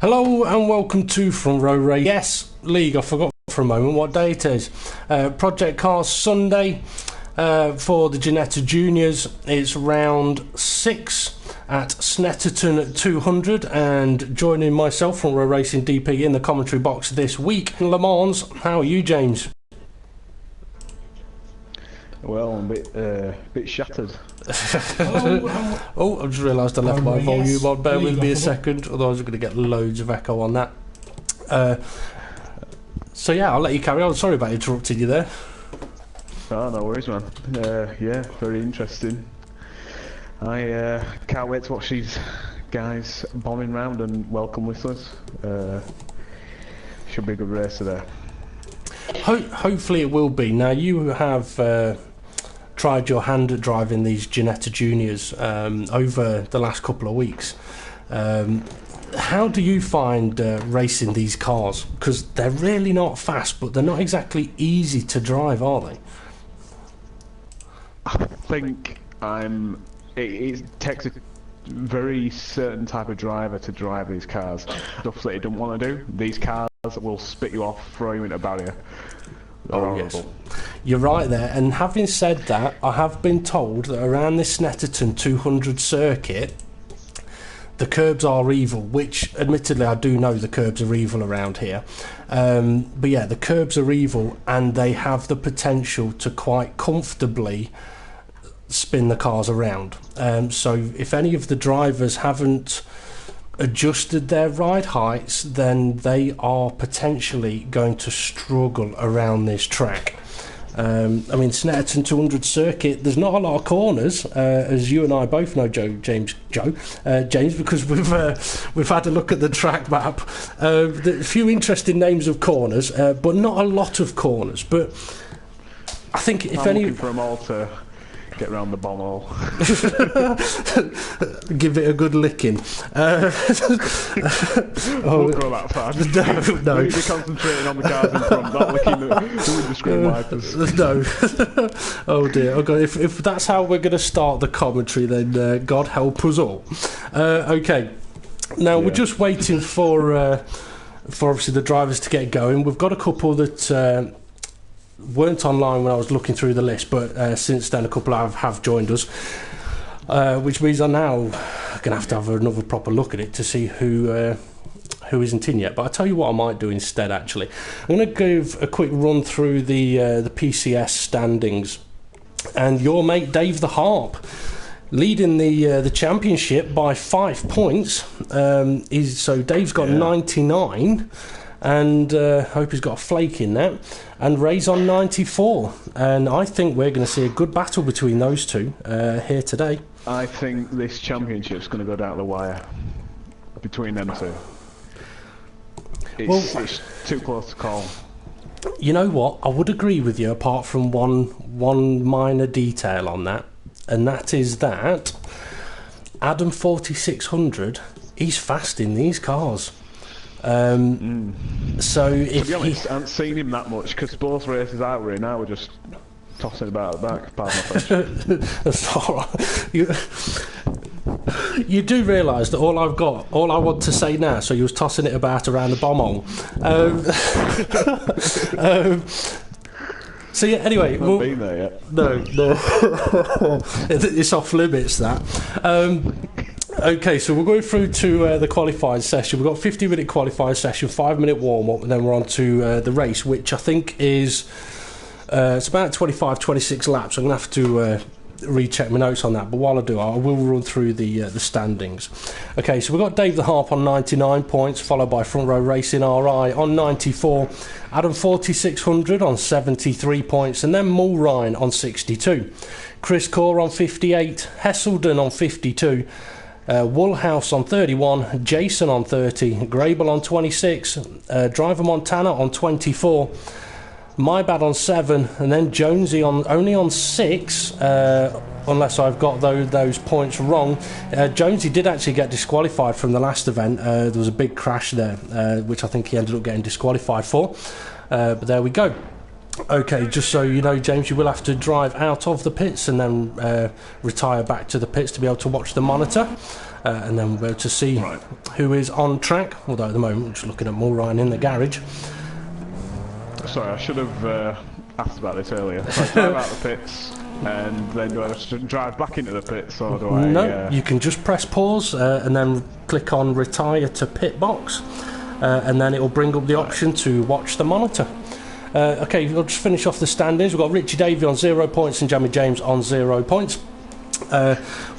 Hello and welcome to Front Row Race. Yes, League, I forgot for a moment what day it is. Project Cars Sunday for the Ginetta Juniors. It's round 6 at Snetterton at 200, and joining myself, Front Row Racing DP, in the commentary box this week, Le Mans. How are you, James? Well, I'm a bit shattered. Oh, I've just realised I left my volume on. Bear with me a second, otherwise I'm going to get loads of echo on that. So yeah, I'll let you carry on. Sorry about interrupting you there. Oh, no worries, man. Yeah, very interesting. I can't wait to watch these guys bombing round and welcome listeners. Should be a good race today. Hopefully it will be. Now, you have tried your hand at driving these Ginetta Juniors over the last couple of weeks. How do you find racing these cars? Because they're really not fast, but they're not exactly easy to drive, are they? I think it takes a very certain type of driver to drive these cars. Stuff that you don't want to do. These cars will spit you off, throw you into a barrier. Oh, yes. You're right there. And having said that, I have been told that around this Snetterton 200 circuit, the curbs are evil, which admittedly I do know the curbs are evil around here. But yeah, the curbs are evil, and they have the potential to quite comfortably spin the cars around. So if any of the drivers haven't adjusted their ride heights, then they are potentially going to struggle around this track. I mean, Snetterton 200 circuit, there's not a lot of corners, as you and I both know, James, because we've had a look at the track map. A few interesting names of corners, but not a lot of corners. But I think if I'm looking for them all to get round the bomb hole. Give it a good licking. Won't go that far. No. We'll be concentrating on the cars in front, not licking the windscreen wipers. No. Oh dear. Oh God. If that's how we're going to start the commentary, then God help us all. Okay. Now we're just waiting for obviously the drivers to get going. We've got a couple that weren't online when I was looking through the list, but since then a couple have joined us, which means I'm now going to have another proper look at it to see who isn't in yet. But I'll tell you what I might do instead. Actually, I'm going to give a quick run through the PCS standings, and your mate Dave the Harp, leading the championship by 5 points. So Dave's got 99. And hope he's got a flake in that. And Ray's on 94. And I think we're going to see a good battle between those two here today. I think this championship's going to go down to the wire between them two. It's too close to call. You know what? I would agree with you, apart from one minor detail on that. And that is that Adam 4600, he's fast in these cars. So if to be honest, I haven't seen him that much, because both races out were in, now we're just tossing about at the back. Pardon my French. That's all right. You do realise that all I want to say now, so you was tossing it about around the bomb hole. So yeah, anyway, I haven't been there yet. No, it's off limits that. Okay, so we're going through to the qualifying session. We've got a 50-minute qualifying session, 5-minute warm-up, and then we're on to the race, which I think is it's about 25, 26 laps. I'm going to have to recheck my notes on that, but while I do, I will run through the standings. Okay, so we've got Dave the Harp on 99 points, followed by Front Row Racing RI on 94, Adam 4600 on 73 points, and then Mulrine on 62. Chris Core on 58, Hesselden on 52, Woolhouse on 31, Jason on 30, Grable on 26, Driver Montana on 24, My Bad on 7, and then Jonesy only on 6, unless I've got those points wrong. Jonesy did actually get disqualified from the last event. There was a big crash there, which I think he ended up getting disqualified for. But there we go. Okay, just so you know, James, you will have to drive out of the pits and then retire back to the pits to be able to watch the monitor. and then we'll be able to see who is on track. Although at the moment we're just looking at Mulrine in the garage. Sorry, I should have asked about this earlier. So I drive out the pits, and then do I just drive back into the pits, or do I... No, you can just press pause and then click on retire to pit box, and then it will bring up the option to watch the monitor. Okay, we'll just finish off the standings. We've got Richie Davey on 0 points and Jamie James on 0 points.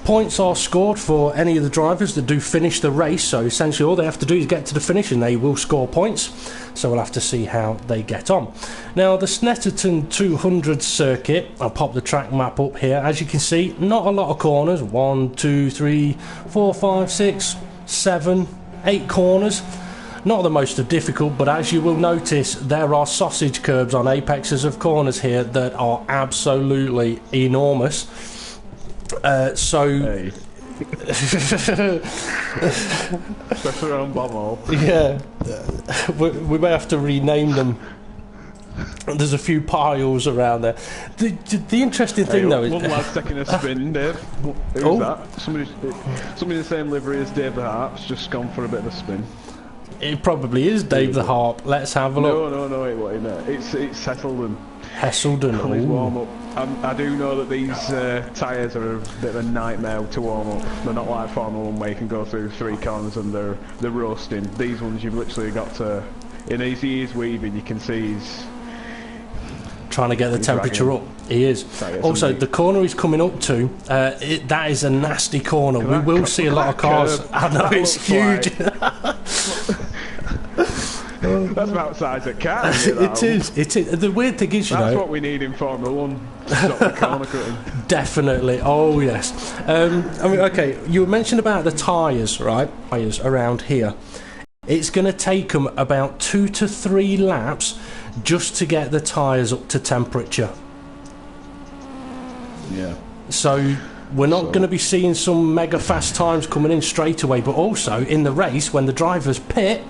Points are scored for any of the drivers that do finish the race, so essentially all they have to do is get to the finish and they will score points, so we'll have to see how they get on. Now, the Snetterton 200 circuit, I'll pop the track map up here. As you can see, not a lot of corners. 1, 2, 3, 4, 5, 6, 7, 8 corners. Not the most difficult, but as you will notice, there are sausage curbs on apexes of corners here that are absolutely enormous. Hey. Especially around Bommel. Yeah, we may have to rename them. There's a few piles around there. The interesting thing, though, is one lad's taking a spin, Dave. Who's that? Somebody in the same livery as Dave the Harp's just gone for a bit of a spin. It probably is Dave the Harp. Let's have a look. No, it's Heselden. Heselden. On his warm up. I do know that these tyres are a bit of a nightmare to warm up. They're not like Formula 1 where you can go through 3 corners and they're roasting. These ones you've literally got to... In as he is weaving, you can see he's... trying to get the temperature up. He is. Also, the corner he's coming up to, that is a nasty corner. We will see a lot of cars. I know, it's huge. That's about size of car. It is. The weird thing is, that's what we need in Formula 1. Stop the corner cutting. Definitely. Oh, yes. I mean, okay, you mentioned about the tyres, right? Tyres around here. It's going to take them about 2 to 3 laps just to get the tyres up to temperature. Yeah. So we're not going to be seeing some mega fast times coming in straight away, but also in the race, when the drivers pit,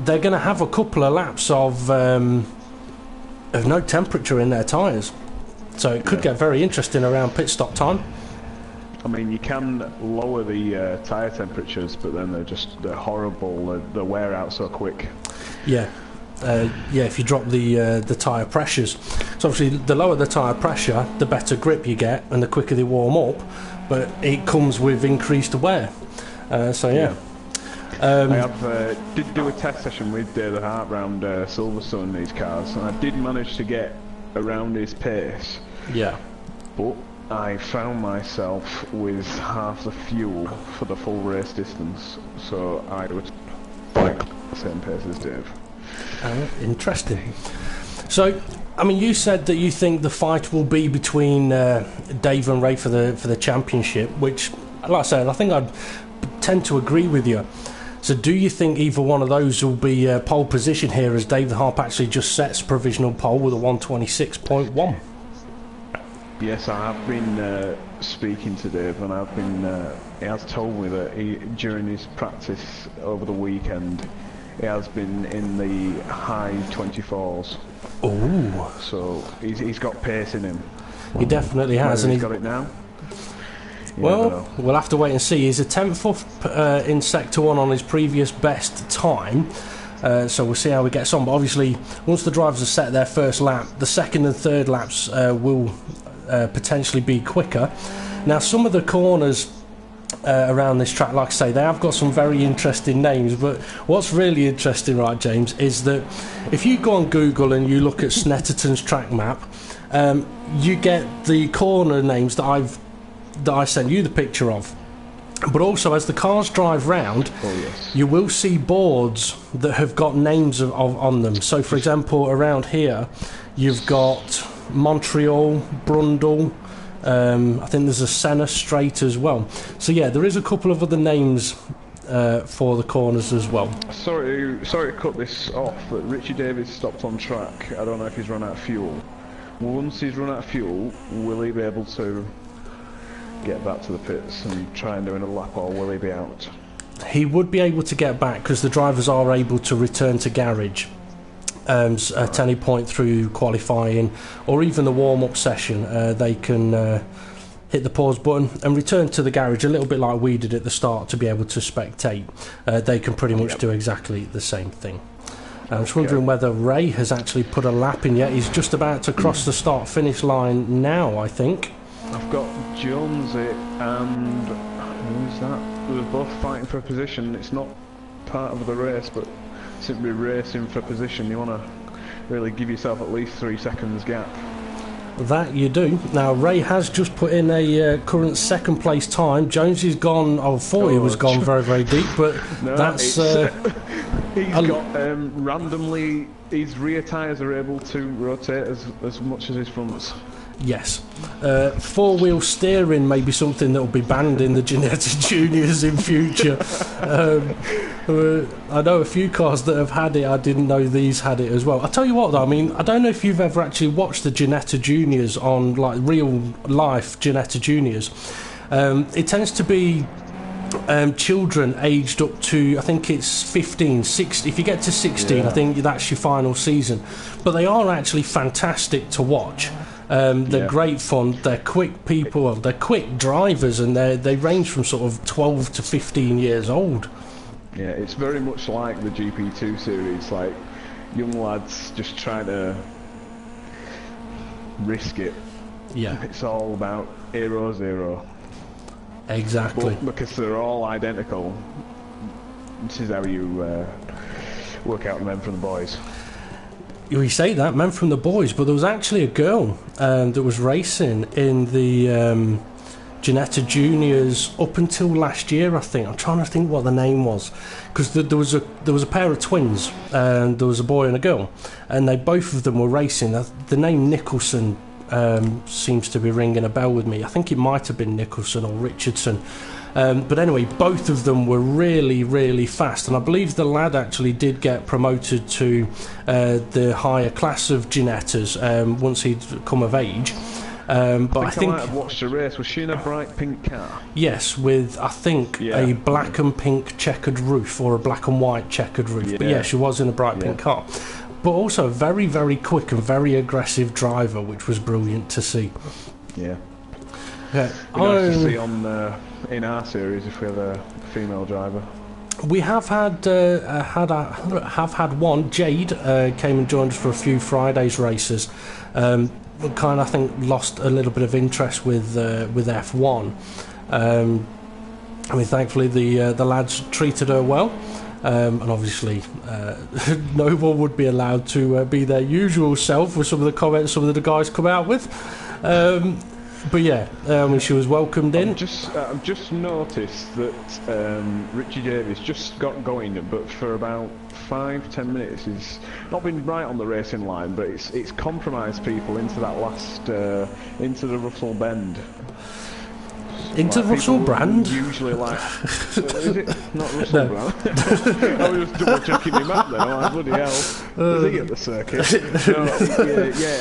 they're going to have a couple of laps of no temperature in their tyres. So it could get very interesting around pit stop time. I mean, you can lower the tyre temperatures, but then they're horrible. They wear out so quick. Yeah. If you drop the tyre pressures. So obviously, the lower the tyre pressure, the better grip you get, and the quicker they warm up. But it comes with increased wear. I did do a test session with the Hart round Silverstone in these cars, and I did manage to get around his pace. Yeah. But I found myself with half the fuel for the full race distance, so I was like the same pace as Dave. Interesting. So, I mean, you said that you think the fight will be between Dave and Ray for the championship, which, like I said, I think I'd tend to agree with you. So do you think either one of those will be pole position here, as Dave the Harp actually just sets provisional pole with a 126.1? Yes, I have been speaking to Dave, and he has told me that during his practice over the weekend, he has been in the high 24s. Ooh. So he's got pace in him. He definitely has. Whether and he's got it now? Well, we'll have to wait and see. He's a 10th off in Sector 1 on his previous best time. So we'll see how he gets on. But obviously, once the drivers have set their first lap, the second and third laps will potentially be quicker. Now, some of the corners around this track, like I say, they have got some very interesting names. But what's really interesting, right, James, is that if you go on Google and you look at Snetterton's track map, you get the corner names that I sent you the picture of. But also, as the cars drive round, you will see boards that have got names on them. So, for example, around here, you've got Montreal, Brundle. I think there's a Senna Straight as well. So, yeah, there is a couple of other names for the corners as well. Sorry to cut this off, but Richie Davis stopped on track. I don't know if he's run out of fuel. Once he's run out of fuel, will he be able to get back to the pits and try and do a lap, or will he be out? He would be able to get back because the drivers are able to return to garage at any point through qualifying or even the warm-up session. hit the pause button and return to the garage a little bit like we did at the start to be able to spectate. They can pretty much do exactly the same thing. I was wondering whether Ray has actually put a lap in yet. He's just about to cross the start-finish line now, I think. I've got Jonesy and who's that? We're both fighting for a position. It's not part of the race, but simply racing for position. You want to really give yourself at least 3 seconds gap. That you do. Now Ray has just put in a current second place time. Jonesy's gone, I thought he was gone very, very deep, but no, that's... he's got, randomly, his rear tyres are able to rotate as much as his fronts. Yes. Four-wheel steering may be something that will be banned in the Ginetta Juniors in future. I know a few cars that have had it. I didn't know these had it as well. I'll tell you what though, I mean, I don't know if you've ever actually watched the Ginetta Juniors on like real life Ginetta Juniors. It tends to be children aged up to, I think it's 15, 16. If you get to 16, I think that's your final season. But they are actually fantastic to watch. They're great fun. They're quick people. They're quick drivers, and they range from sort of 12 to 15 years old. Yeah, it's very much like the GP2 series, like young lads just trying to risk it. Yeah, it's all about Aero Zero. Exactly. But because they're all identical, this is how you work out the men from the boys. You say that, men from the boys, but there was actually a girl that was racing in the Ginetta Juniors up until last year, I think. I'm trying to think what the name was, because there was a pair of twins, and there was a boy and a girl, and both of them were racing. The name Nicholson seems to be ringing a bell with me. I think it might have been Nicholson or Richardson. But anyway, both of them were really, really fast, and I believe the lad actually did get promoted to the higher class of Ginettas once he'd come of age. But I think I might have watched a race. Was she in a bright pink car? Yes, with I think a black and pink checkered roof or a black and white checkered roof. Yeah. But yeah, she was in a bright pink car. But also a very, very quick and very aggressive driver, which was brilliant to see. Yeah. Yeah. Nice to see on in our series if we have a female driver. We have had one. Jade came and joined us for a few Fridays races. Kind of, I think, lost a little bit of interest with F1. I mean, thankfully the lads treated her well. And obviously no one would be allowed to be their usual self with some of the comments some of the guys come out with. But yeah, she was welcomed in. I've just noticed that Richie Davies just got going, but for about 5-10 minutes he's not been right on the racing line, but it's compromised people into that last into the Russell Bend. Into like Russell Brand? Usually like... is it not Russell Brand? I was just double checking your map then. I'm like, bloody hell. Is he at the circuit? No,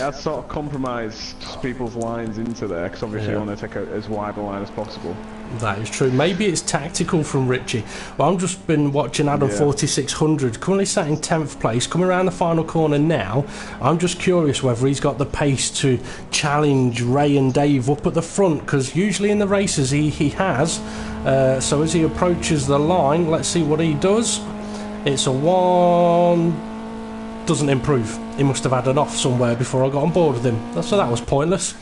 I sort of compromised people's lines into there, because obviously you want to take as wide a line as possible. That is true. Maybe it's tactical from Richie. Well, I've just been watching Adam 4600, currently sat in 10th place, coming around the final corner now. I'm just curious whether he's got the pace to challenge Ray and Dave up at the front, because usually in the races he has. So as he approaches the line, let's see what he does. It's a 1... Doesn't improve. He must have had an off somewhere before I got on board with him. So that was pointless.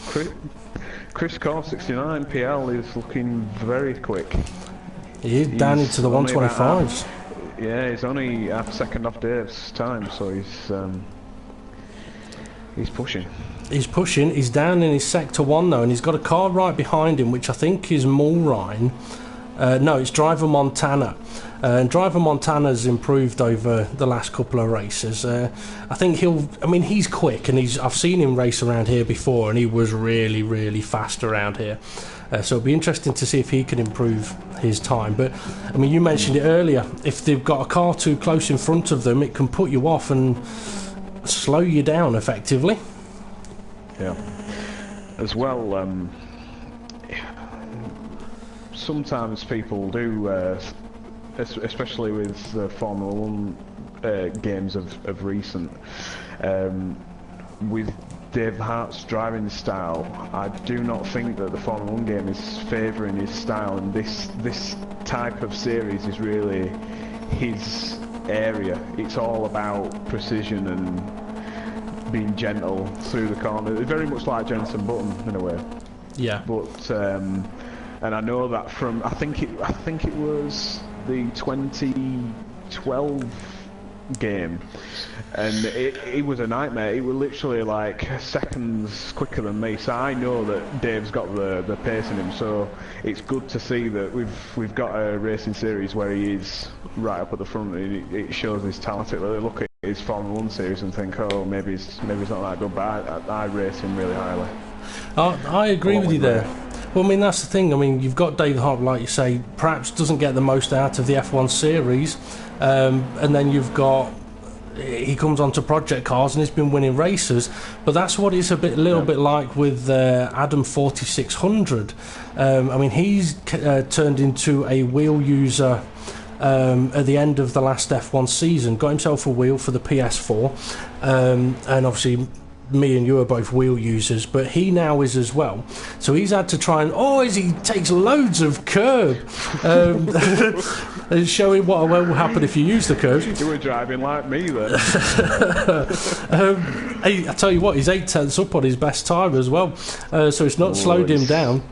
Chris Core 69 PL is looking very quick. He's down into the 125s. Yeah, he's only half a second off Dave's time, so he's pushing. He's pushing. He's down in his sector 1 though, and he's got a car right behind him, which I think is Mulrine. No, it's Driver Montana. And Driver Montana's improved over the last couple of races. I think he's quick, and I've seen him race around here before, and he was really, really fast around here. So it'll be interesting to see if he can improve his time. But, I mean, you mentioned it earlier. If they've got a car too close in front of them, it can put you off and slow you down, effectively. Yeah. As well, sometimes people do... especially with Formula 1 games of recent, with Dave Hart's driving style, I do not think that the Formula 1 game is favouring his style, and this type of series is really his area. It's all about precision and being gentle through the corner. It's very much like Jenson Button in a way. Yeah. But and I know that from I think it was the 2012 game, and it was a nightmare. It was literally like seconds quicker than me, so I know that Dave's got the pace in him, so it's good to see that we've got a racing series where he is right up at the front. It shows his talent. Look at his Formula 1 series and think, oh, maybe he's not that good, but I rate him really highly. I agree with you there. Well, I mean, that's the thing. I mean, you've got David Harp, like you say, perhaps doesn't get the most out of the F1 series, and then you've got, he comes onto project cars and he's been winning races, but that's what it's a little bit like with Adam 4600. I mean, he's turned into a wheel user at the end of the last F1 season, got himself a wheel for the PS4, and obviously me and you are both wheel users, but he now is as well. So he's had to try and he takes loads of curb, and showing what will happen if you use the curb. You were driving like me then. I tell you what, he's 8/10 up on his best time as well, so it's not slowed him down.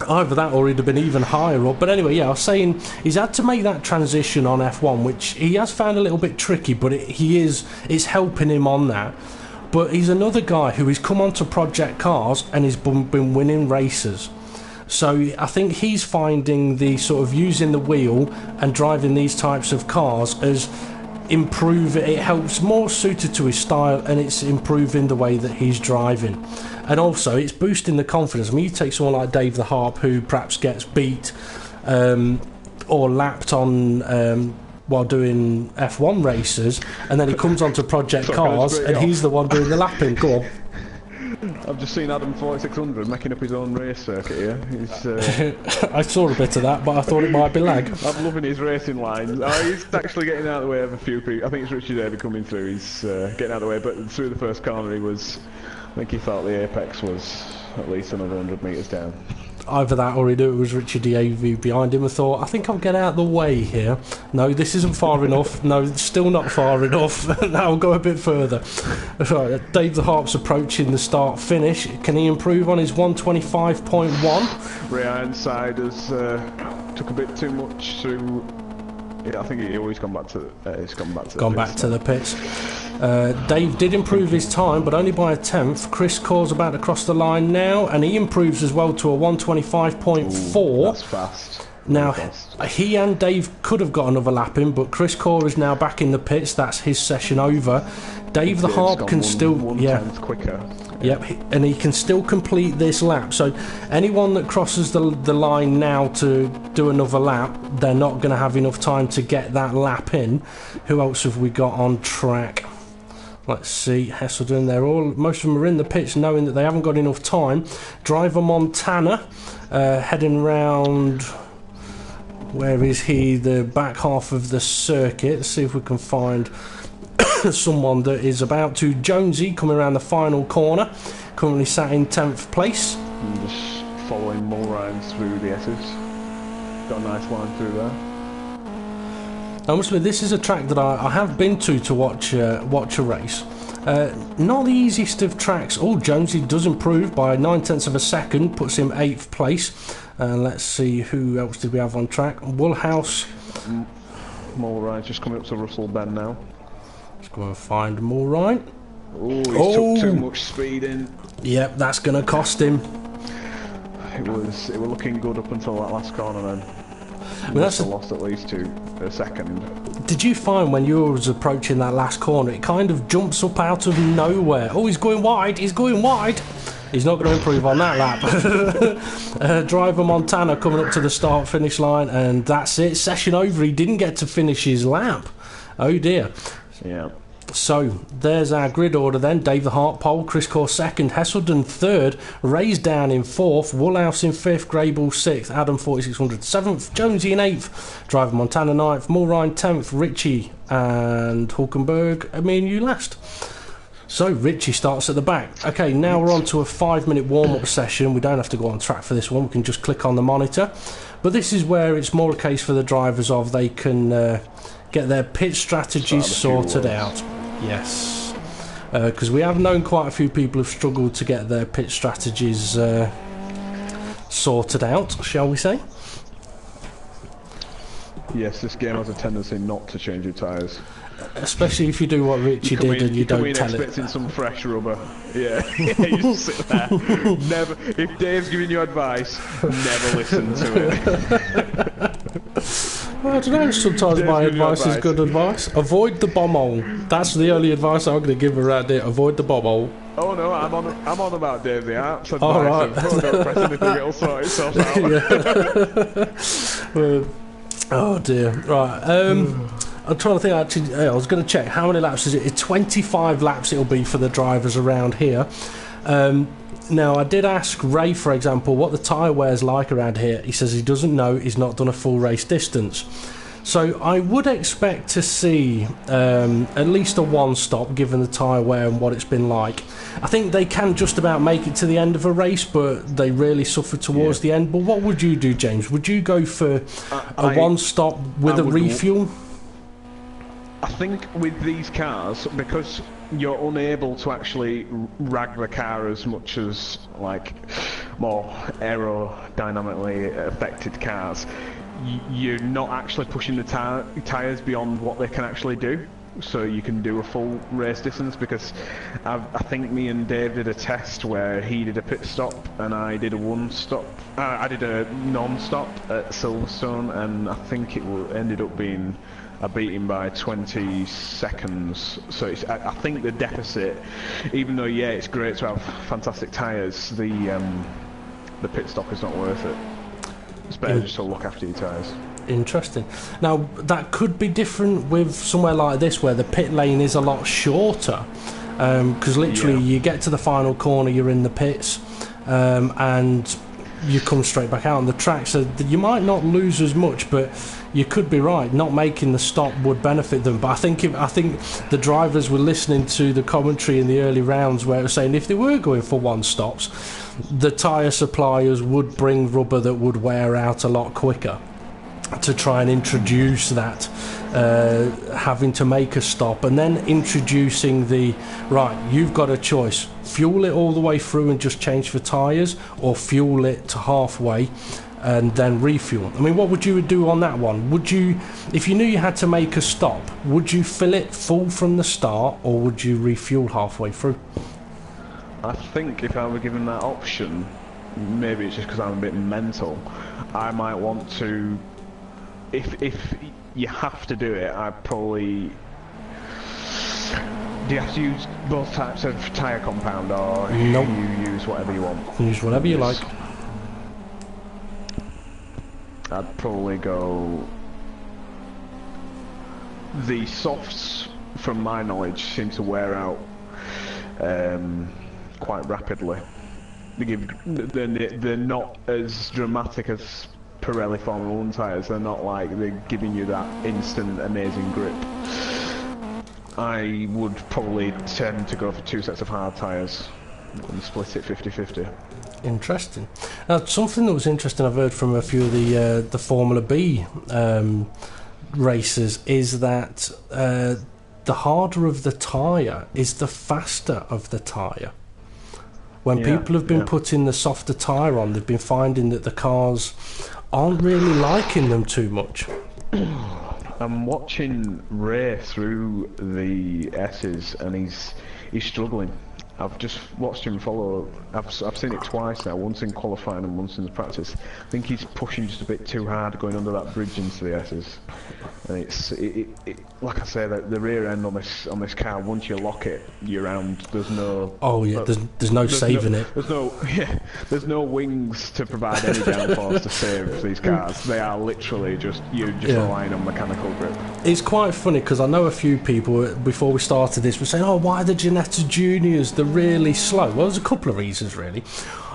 Either that or he'd have been even higher up. But anyway, yeah, I was saying he's had to make that transition on F1, which he has found a little bit tricky, but it's helping him on that. But he's another guy who has come onto project cars and he's been winning races. So I think he's finding the sort of using the wheel and driving these types of cars as it helps more suited to his style, and it's improving the way that he's driving. And also it's boosting the confidence. I mean, you take someone like Dave the Harp, who perhaps gets beat or lapped on while doing F1 races, and then he comes onto project cars and he's the one doing the lapping. Go on. I've just seen Adam 4600 making up his own race circuit here. I saw a bit of that, but I thought it might be lag. I'm loving his racing lines. He's actually getting out of the way of a few people. I think it's Richie Davey coming through. He's getting out of the way, but through the first corner I think he thought the apex was at least another 100 metres down. Either that or he knew it was Richard Davey behind him and thought, I think I'll get out of the way here. No, this isn't far enough. No, it's still not far enough. Now I'll go a bit further. Right, Dave the Harp's approaching the start-finish. Can he improve on his 125.1? Ray Ironside took a bit too much through. Yeah, I think he's always gone back to the pits. Dave did improve his time, but only by a tenth. Chris Corr's about to cross the line now, and he improves as well to a 125.4. That's fast. Now, he and Dave could have got another lap in, but Chris Corr is now back in the pits. That's his session over. Dave the Harp can still... quicker. Yep, and he can still complete this lap. So anyone that crosses the line now to do another lap, they're not going to have enough time to get that lap in. Who else have we got on track? Let's see, Hesselden, most of them are in the pits knowing that they haven't got enough time. Driver Montana heading round... Where is he? The back half of the circuit. Let's see if we can find someone that is about to. Jonesy coming around the final corner, currently sat in 10th place. I'm just following more rounds through the S's. Got a nice line through there. I must admit, this is a track that I have been to watch a race. Not the easiest of tracks. Jonesy does improve by 9/10 of a second, puts him 8th place. Let's see, who else did we have on track? Woolhouse. Mulrine just coming up to Russell Bend now. Let's go and find Mulrine. Took too much speed in. Yep, that's going to cost him. It was looking good up until that last corner then. I mean, lost at least a second. Did you find when you was approaching that last corner, it kind of jumps up out of nowhere? He's going wide, he's going wide. He's not going to improve on that lap. Driver Montana coming up to the start-finish line, and that's it. Session over. He didn't get to finish his lap. Oh dear. Yeah. So there's our grid order then. Dave the Hart pole, Chris Corr second, Hesselden third, Ray's down in fourth, Woolhouse in fifth, Grable sixth, Adam 4600 seventh, Jonesy in eighth, Driver Montana ninth, Mulrine 10th, Richie and Hulkenberg, me and you last. So Richie starts at the back. Okay, now we're on to a 5-minute warm-up session. We don't have to go on track for this one. We can just click on the monitor. But this is where it's more a case for the drivers of they can get their pit strategies sorted out. Yes. Because we have known quite a few people have struggled to get their pit strategies sorted out, shall we say? Yes, this game has a tendency not to change your tyres. Especially if you do what Richie did and you don't tell it. Expecting some fresh rubber. Yeah, you just sit there. Never. If Dave's giving you advice, never listen to it. Well, I don't know. Sometimes my advice is good advice. Avoid the bomb hole. That's the only advice I'm going to give around here. Avoid the bomb hole. Oh no, I'm on about Dave the Arts advice. All right. Don't press anything, it'll sort itself out. Oh dear. Right. I'm trying to think. Actually, I was going to check how many laps is it. It's 25 laps. It'll be for the drivers around here. Now, I did ask Ray, for example, what the tyre wear's like around here. He says he doesn't know. He's not done a full race distance. So I would expect to see at least a one-stop, given the tyre wear and what it's been like. I think they can just about make it to the end of a race, but they really suffer towards the end. But what would you do, James? Would you go for a one-stop with a refuel? I think with these cars, because you're unable to actually rag the car as much as like more aerodynamically affected cars, you're not actually pushing the tyres beyond what they can actually do. So you can do a full race distance, because I think me and Dave did a test where he did a pit stop and I did a one-stop. I did a non-stop at Silverstone, and I think it ended up being I beat him by 20 seconds. So I think the deficit, even though it's great to have fantastic tyres, the pit stop is not worth it. It's better just to look after your tyres. Interesting. Now that could be different with somewhere like this where the pit lane is a lot shorter, because literally you get to the final corner, you're in the pits, and you come straight back out on the track, so you might not lose as much, but you could be right, not making the stop would benefit them. But I think the drivers were listening to the commentary in the early rounds where it was saying if they were going for one stops, the tyre suppliers would bring rubber that would wear out a lot quicker to try and introduce that having to make a stop, and then introducing you've got a choice: fuel it all the way through and just change for tyres, or fuel it to halfway and then refuel. I mean, what would you do on that one? Would you, if you knew you had to make a stop, would you fill it full from the start, or would you refuel halfway through? I think if I were given that option, maybe it's just because I'm a bit mental, I might want to, if you have to do it, I'd probably... Do you have to use both types of tyre compound, or nope, you use whatever you want? Use whatever you like. I'd probably go... The softs, from my knowledge, seem to wear out quite rapidly. They're not as dramatic as Pirelli Formula 1 tyres. They're not like they're giving you that instant amazing grip. I would probably tend to go for 2 sets of hard tyres and split it 50-50. Interesting. Now, something that was interesting I've heard from a few of the Formula B racers is that the harder of the tyre is the faster of the tyre. When people have been putting the softer tyre on, they've been finding that the cars aren't really liking them too much. I'm watching Ray through the S's, and he's struggling. I've just watched him follow. I've seen it twice now, once in qualifying and once in the practice. I think he's pushing just a bit too hard going under that bridge into the S's. And it's like I say, the rear end on this car, once you lock it, you're round. There's no... Oh yeah, there's no saving it. There's no wings to provide any downforce to save these cars. They are literally just relying on mechanical grip. It's quite funny because I know a few people before we started this were saying, "Oh, why are the Ginetta Juniors? They're really slow." Well, there's a couple of reasons really.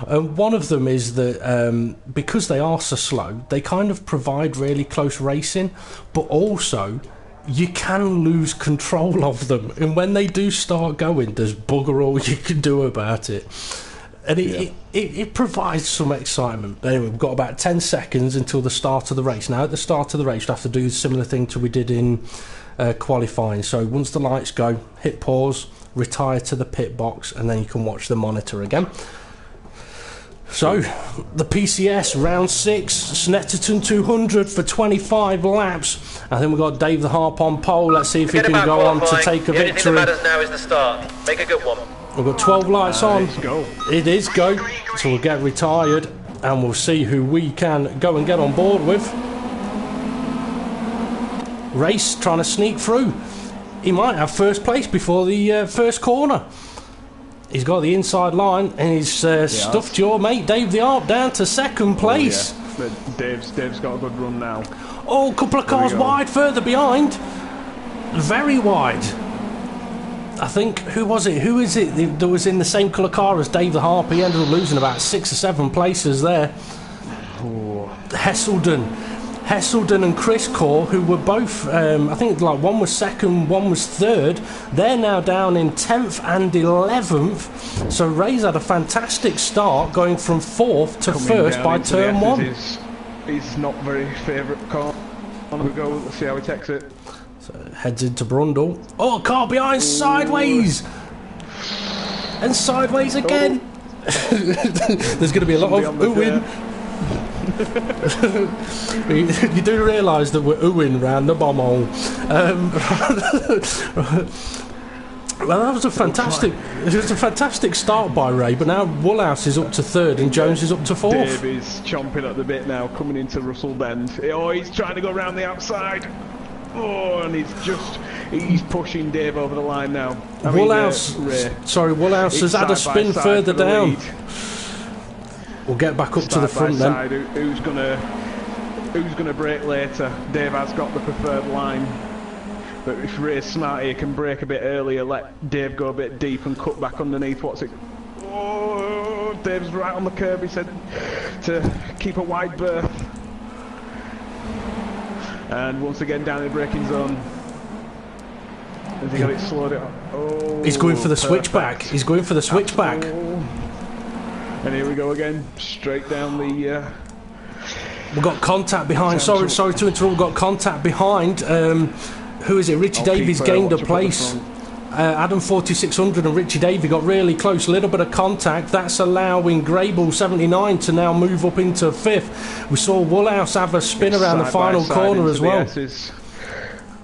One of them is that because they are so slow, they kind of provide really close racing, but also you can lose control of them, and when they do start going, there's bugger all you can do about it. And it provides some excitement. But anyway, we've got about 10 seconds until the start of the race. Now, at the start of the race, we have to do a similar thing to we did in qualifying. So once the lights go, hit pause, retire to the pit box, and then you can watch the monitor again. So, the PCS, round 6, Snetterton 200 for 25 laps. I think we've got Dave the Harp on pole. Let's see if he can go on to take a victory. The only thing that matters now is the start. Make a good one. We've got 12 lights on. It's go. It is go. So we'll get retired and we'll see who we can go and get on board with. Race trying to sneak through. He might have first place before the first corner. He's got the inside line and he's stuffed your mate Dave the Harp down to second place. Oh, yeah. But Dave's got a good run now. Oh, a couple of cars wide further behind. Very wide. I think, who was it? Who is it that was in the same colour car as Dave the Harp? He ended up losing about 6 or 7 places there. Oh. Hesselden and Chris Core, who were both, I think like one was second, one was third. They're now down in 10th and 11th. So Ray's had a fantastic start, going from 4th to first by turn 1. He's not very favourite car. On we go, let's see how he takes it. So heads into Brundle. Oh, car behind, sideways! And sideways again! There's going to be a lot of oohing. You do realise that we're oohing round the bomb hole. Well, that was a fantastic start by Ray, but now Woolhouse is up to 3rd and Jones is up to 4th. Dave is chomping at the bit now, coming into Russell Bend. Oh, he's trying to go round the outside. Oh, and he's pushing Dave over the line now. Woolhouse has had a spin further down. We'll get back up to the front then. Who's gonna brake later? Dave has got the preferred line, but if Ray's smart, he can brake a bit earlier, let Dave go a bit deep and cut back underneath. Oh, Dave's right on the curb. He said to keep a wide berth, and once again down in the braking zone. Has he got it slowed it up? Oh, he's going for the switchback. He's going for the switchback. And here we go again, straight down the... We've got contact behind. Sorry to interrupt. We've got contact behind. Who is it? Richie Davies gained a place. Adam 4600 and Richie Davey got really close. A little bit of contact. That's allowing Grable 79 to now move up into 5th. We saw Woolhouse have a spin around the final corner as well.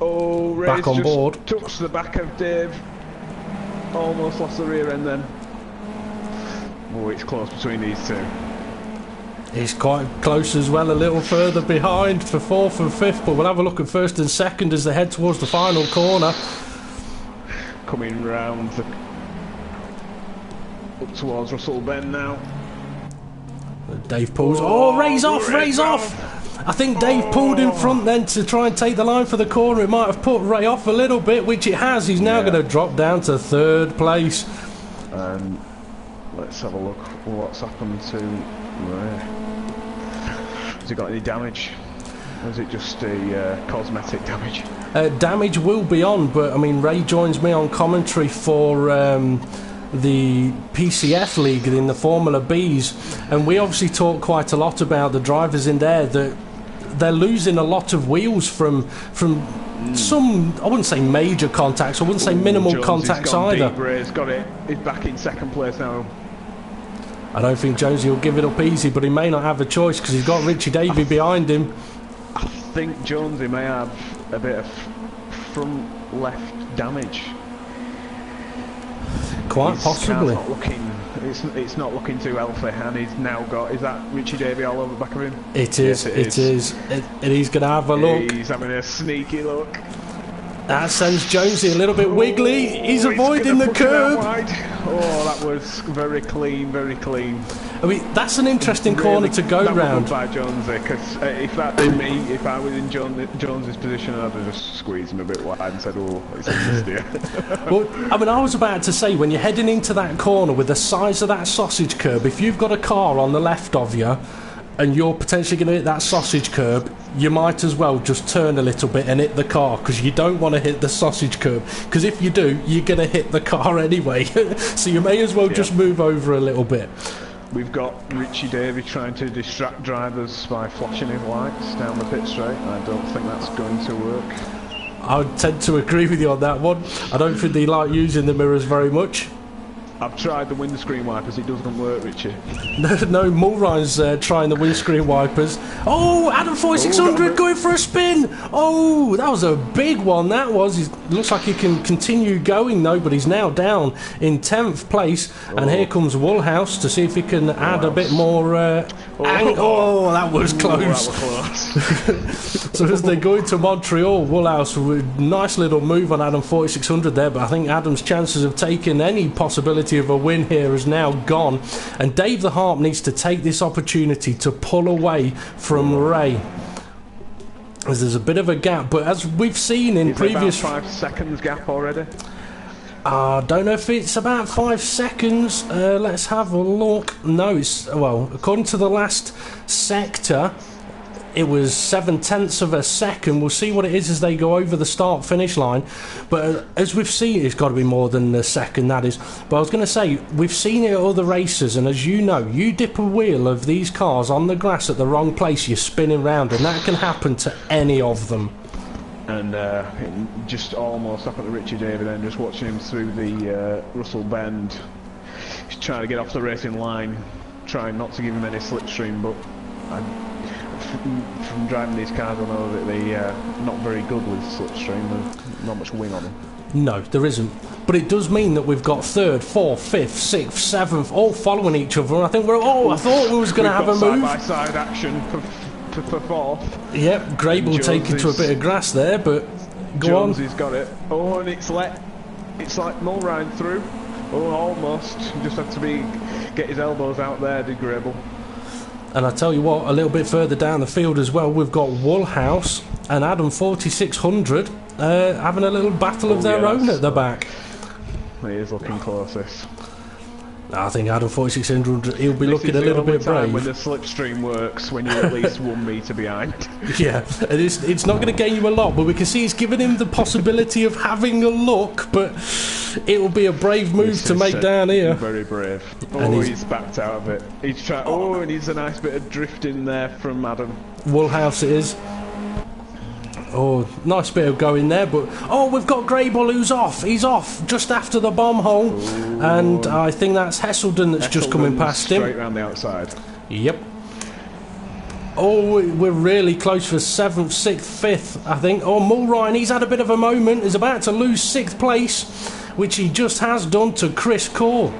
Oh, Ray's back on board. Touched the back of Dave. Almost lost the rear end then. Oh, it's close between these two. It's quite close as well, a little further behind for 4th and 5th, but we'll have a look at 1st and 2nd as they head towards the final corner. Coming round up towards Russell Bend now. Dave pulls. Oh, Ray's off! I think Dave pulled in front then to try and take the line for the corner. It might have put Ray off a little bit, which it has. He's now going to drop down to 3rd place. Let's have a look what's happened to Ray. Has he got any damage? Or is it just a cosmetic damage? Damage will be on, but I mean, Ray joins me on commentary for the PCF League in the Formula Bs, and we obviously talk quite a lot about the drivers in there, that they're losing a lot of wheels from some, I wouldn't say major contacts, I wouldn't say minimal contacts either. Deep, Ray's got it. He's back in 2nd place now. I don't think Jonesy will give it up easy, but he may not have a choice because he's got Richie Davey behind him. I think Jonesy may have a bit of front left damage. Quite possibly. It's not looking too healthy, and he's now got... Is that Richie Davey all over the back of him? It is. Yes, it is. And he's going to have a look. He's having a sneaky look. That sends Jonesy a little bit wiggly. He's avoiding the curb. Oh, that was very clean, very clean. I mean, that's an interesting corner to go round. By Jonesy, because if that was me, if I was in Jones's position, I'd have just squeezed him a bit wide and said, "Oh, it's in this Well, I mean, I was about to say, when you're heading into that corner with the size of that sausage curb, if you've got a car on the left of you and you're potentially going to hit that sausage curb, you might as well just turn a little bit and hit the car, because you don't want to hit the sausage curb, because if you do, you're going to hit the car anyway. So you may as well just move over a little bit. We've got Richie Davey trying to distract drivers by flashing his lights down the pit straight. I don't think that's going to work. I tend to agree with you on that one. I don't think they like using the mirrors very much. I've tried the windscreen wipers, it doesn't work, Richie. No, Mulryan's trying the windscreen wipers. Oh, Adam 4600 going for a spin. Oh, that was a big one, that was. He looks like he can continue going though, but he's now down in 10th place. And here comes Woolhouse to see if he can add a bit more Oh, that was close. So as they go into Montreal, Woolhouse with nice little move on Adam 4600 there, but I think Adam's chances of taking any possibility of a win here is now gone, and Dave the Harp needs to take this opportunity to pull away from Ray, as there's a bit of a gap. But as we've seen in previous, about 5 seconds gap already. I don't know if it's about 5 seconds. Let's have a look. No, it's, well, according to the last sector, it was 0.7 of a second. We'll see what it is as they go over the start finish line, but as we've seen, it's got to be more than a second, that is. But I was going to say, we've seen it at other races, and as you know, you dip a wheel of these cars on the grass at the wrong place, you're spinning round, and that can happen to any of them. And just almost up at the Richie David then, just watching him through the Russell Bend. He's trying to get off the racing line, trying not to give him any slipstream, but from driving these cars I know that they're not very good with slipstream. There's not much wing on them. No, there isn't. But it does mean that we've got 3rd, 4th, 5th, 6th, 7th, all following each other, and I think I thought we was going to have a move. Side-by-side action for 4th. Yep, Grable taking to a bit of grass there, but go on. Jonesy's got it. Oh, and it's like Mulryan through. Oh, almost. Just had to get his elbows out there, did Grable. And I tell you what, a little bit further down the field as well, we've got Woolhouse and Adam 4600 having a little battle of their own at the back. He is looking closest. I think Adam 4600, he'll be looking a little bit brave. When the slipstream works, when you're at least 1 metre behind. Yeah, and it's not going to gain you a lot, but we can see it's given him the possibility of having a look, but it will be a brave move to make down here. Very brave. Oh, he's backed out of it. He's trying. Oh, and he's a nice bit of drifting there from Adam. Woolhouse it is. Oh, nice bit of going there, but oh, we've got Grable who's off. He's off just after the bomb hole. Ooh. And I think that's Hesselden that's just coming past him. Straight round the outside. Yep. Oh, we're really close for 7th, 6th, 5th, I think. Oh, Mulryan, he's had a bit of a moment. He's about to lose 6th place, which he just has done to Chris Cole.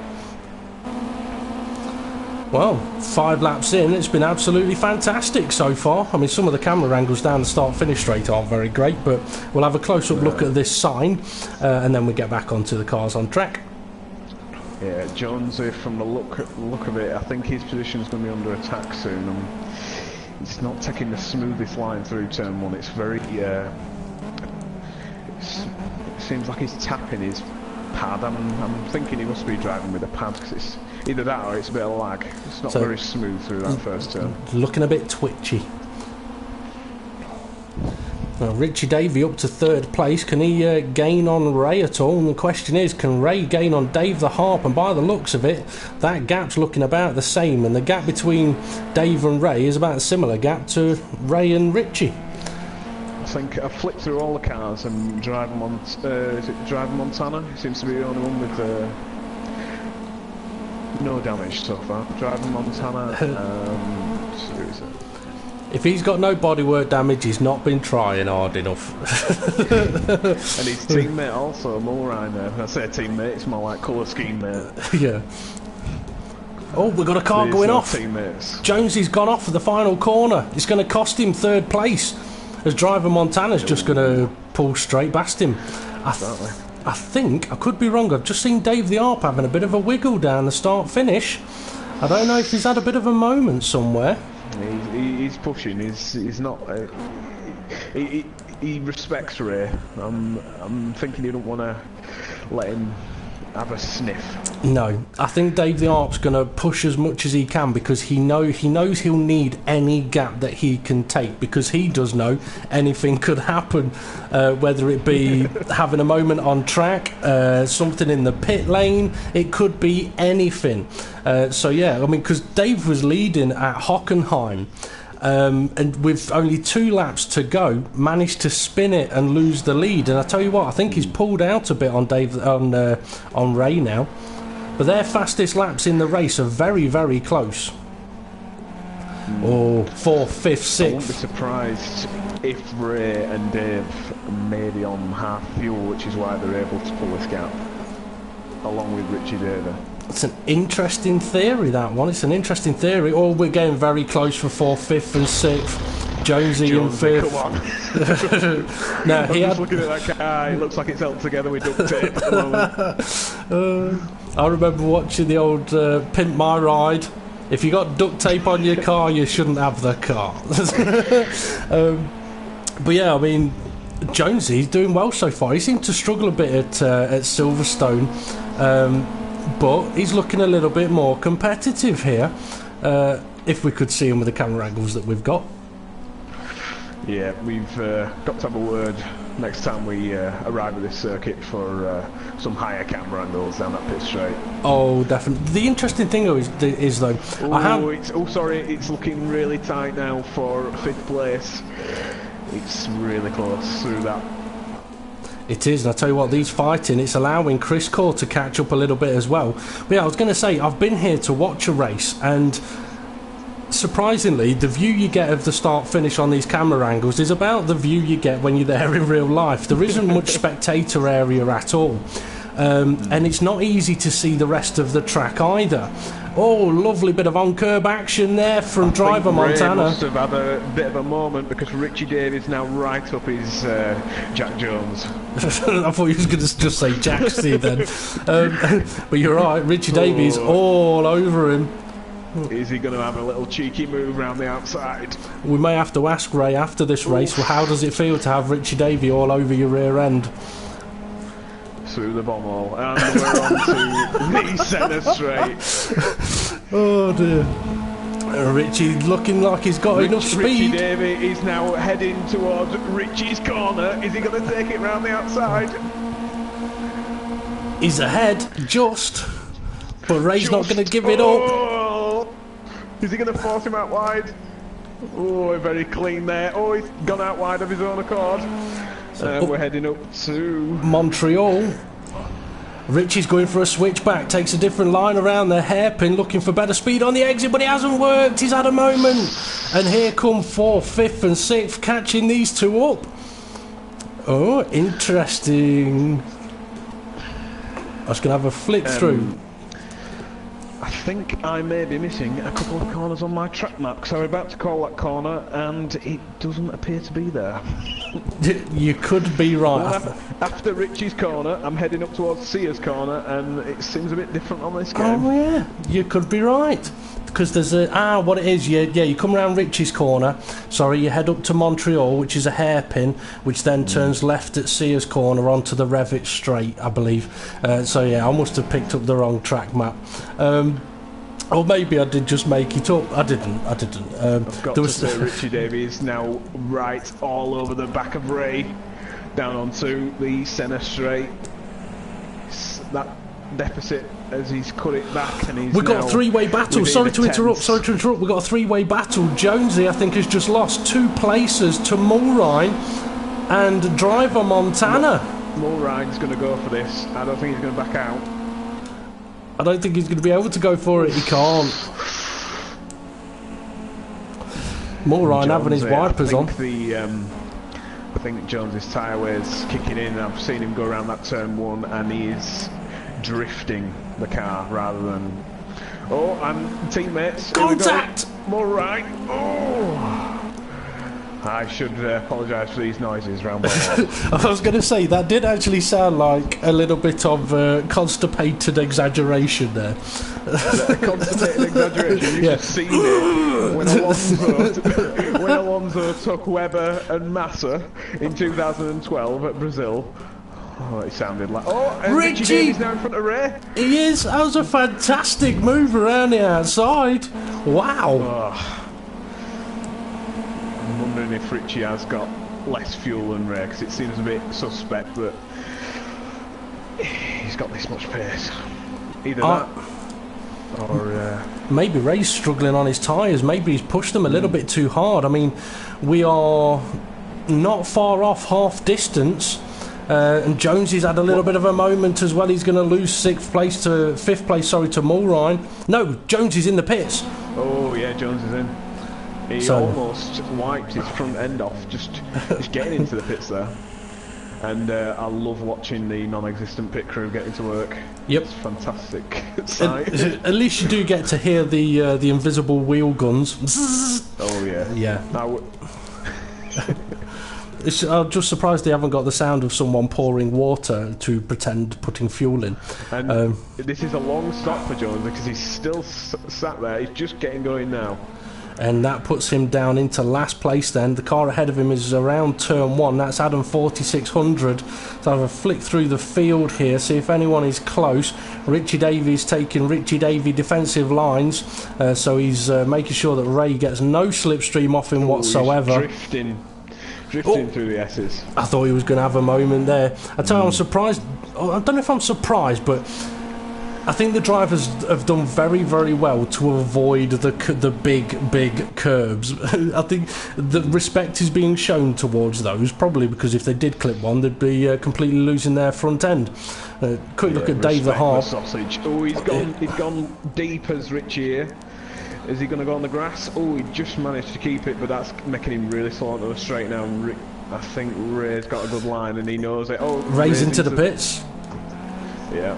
Well, 5 laps in, it's been absolutely fantastic so far. I mean, some of the camera angles down the start-finish straight aren't very great, but we'll have a close-up look at this sign, and then we get back onto the cars on track. Yeah, Jonesy, from the look of it, I think his position is going to be under attack soon. It's not taking the smoothest line through turn 1. It's very... it seems like he's tapping his pad. I'm thinking he must be driving with a pad, because it's either that or it's a bit of lag. It's not very smooth through that first turn. Looking a bit twitchy. Well, Richie Davey up to 3rd place. Can he gain on Ray at all? And the question is, can Ray gain on Dave the Harp? And by the looks of it, that gap's looking about the same. And the gap between Dave and Ray is about a similar gap to Ray and Richie. I think I've flipped through all the cars and Driver Montana. He seems to be the only one with no damage so far. Driver Montana and who is it? If he's got no bodywork damage, he's not been trying hard enough. And his teammate also, Mulryan there. When I say teammate, it's more like colour scheme mate. Yeah. Oh, we've got a car going off. Teammates. Jonesy's gone off for the final corner. It's going to cost him 3rd place, as Driver Montana's just going to pull straight past him. I think, I could be wrong, I've just seen Dave the Harp having a bit of a wiggle down the start-finish. I don't know if he's had a bit of a moment somewhere. He's pushing. He's not. He respects Ray. I'm thinking he don't want to let him have a sniff. No, I think Dave the Arp's going to push as much as he can because he knows he'll need any gap that he can take, because he does know anything could happen, whether it be having a moment on track, something in the pit lane, it could be anything. So yeah, I mean, because Dave was leading at Hockenheim. And with only 2 laps to go, managed to spin it and lose the lead. And I tell you what, I think he's pulled out a bit on Ray now. But their fastest laps in the race are very, very close. Or 4th, 5th, 6th. I wouldn't be surprised if Ray and Dave may be on half fuel, which is why they're able to pull this gap, along with Richie Davis. It's an interesting theory, that one. It's an interesting theory. Or we're getting very close for 4th, 5th and 6th. Jonesy in 5th. Come on. No, I'm just looking at that car. It looks like it's held together with duct tape at the moment. I remember watching the old Pimp My Ride. If you got duct tape on your car, you shouldn't have the car. But yeah, I mean, Jonesy's doing well so far. He seemed to struggle a bit at Silverstone. But he's looking a little bit more competitive here, if we could see him with the camera angles that we've got. Yeah, we've got to have a word next time we arrive at this circuit for some higher camera angles down that pit straight. Oh, definitely. The interesting thing is though, it's looking really tight now for 5th place. It's really close through that. It is, and I tell you what, these fighting, it's allowing Chris Core to catch up a little bit as well. But yeah, I was going to say, I've been here to watch a race, and surprisingly, the view you get of the start-finish on these camera angles is about the view you get when you're there in real life. There isn't much spectator area at all. And it's not easy to see the rest of the track either. Oh, lovely bit of on-curb action there from driver Montana. Ray must have had a bit of a moment because Richie Davis now right up his Jack Jones. I thought you was going to just say Jacksy then. But you're right, Richie Davies all over him. Is he going to have a little cheeky move around the outside? We may have to ask Ray after this race, well, how does it feel to have Richie Davey all over your rear end? Through the bomb hole, and we're on to the centre straight. Oh dear. Richie looking like he's got enough speed. Richie Davey is now heading towards Richie's corner. Is he going to take it round the outside? He's ahead, just. But Ray's not going to give it up. Is he going to force him out wide? Oh, very clean there. Oh, he's gone out wide of his own accord. And we're heading up to Montreal. Richie's going for a switchback, takes a different line around the hairpin, looking for better speed on the exit, but it hasn't worked. He's had a moment. And here come 4th, 5th and 6th, catching these two up. Oh, interesting. I was going to have a flip through. I think I may be missing a couple of corners on my track map because I'm about to call that corner and it doesn't appear to be there. You could be right. Well, after Richie's corner, I'm heading up towards Sia's corner and it seems a bit different on this game. Oh yeah, you could be right. Because there's what it is, you come around Richie's corner, you head up to Montreal, which is a hairpin, which then turns left at Sia's corner onto the Revit straight, I believe. So yeah, I must have picked up the wrong track map. Or maybe I did just make it up. I didn't. I've got to say Richie Davies now right all over the back of Ray, down onto the centre straight. That deficit as he's cut it back and he's we've got a three-way battle. Sorry to interrupt. We've got a three-way battle. Jonesy, I think, has just lost 2 places to Mulrine and driver Montana. Mulrine's going to go for this. I don't think he's going to back out. I don't think he's going to be able to go for it. He can't. Mulrine having his wipers on. I think Jones's tyre weight's kicking in. I've seen him go around that turn 1 and he is drifting the car rather than... Oh, and teammates. Contact! Mulrine. Oh! I should apologise for these noises round my head. I was going to say, that did actually sound like a little bit of constipated exaggeration there. Constipated exaggeration? You've seen it when Alonso took Webber and Massa in 2012 at Brazil. Oh, it sounded like... Oh, and Richie! Richie Davies now in front of Ray. He is. That was a fantastic move around the outside. Wow. Oh. I'm wondering if Richie has got less fuel than Ray, because it seems a bit suspect that he's got this much pace. Either that, or... Maybe Ray's struggling on his tyres. Maybe he's pushed them a little bit too hard. I mean, we are not far off half distance. And Jonesy's had a little bit of a moment as well. He's going to lose fifth place to Mulrine. No, Jonesy's in the pits. Oh yeah, Jones is in. He almost wiped his front end off just getting into the pits there. And I love watching the non-existent pit crew getting to work. Yep, it's fantastic sight. At least you do get to hear the invisible wheel guns. Oh yeah, yeah. I'm just surprised they haven't got the sound of someone pouring water to pretend putting fuel in. And this is a long stop for Jones because he's still sat there. He's just getting going now. And that puts him down into last place then. The car ahead of him is around turn 1. That's Adam 4600. So I'll have a flick through the field here, see if anyone is close. Richie Davies taking Richie Davies defensive lines. So he's making sure that Ray gets no slipstream off him whatsoever. He's drifting through the S's. I thought he was going to have a moment there. I tell you, I'm surprised. I don't know if I'm surprised, but I think the drivers have done very, very well to avoid the big curbs. I think the respect is being shown towards those, probably because if they did clip one, they'd be completely losing their front end. Quick look at Dave the Harp. Sausage. Oh, he's gone deep as Richie here. Is he going to go on the grass? Oh, he just managed to keep it, but that's making him really slow onto the straight now. I think Ray's got a good line and he knows it. Oh, Ray's into the pits. Yeah.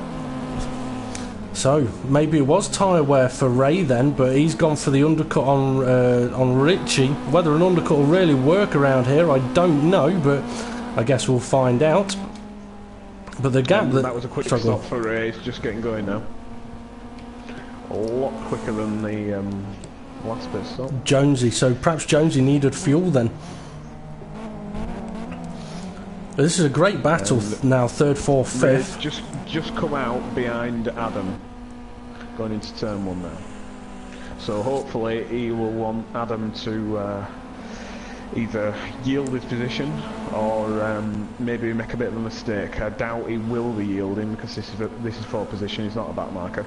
So maybe it was tyre wear for Ray then, but he's gone for the undercut on Richie. Whether an undercut will really work around here, I don't know, but I guess we'll find out. But the gap that was a quick stop for Ray. He's just getting going now. A lot quicker than the last bit stop. Jonesy, so perhaps Jonesy needed fuel then. But this is a great battle now, 3rd, 4th, 5th. Just come out behind Adam, going into turn 1 now. So hopefully he will want Adam to either yield his position or maybe make a bit of a mistake. I doubt he will be yielding because this is 4th position. He's not a back marker.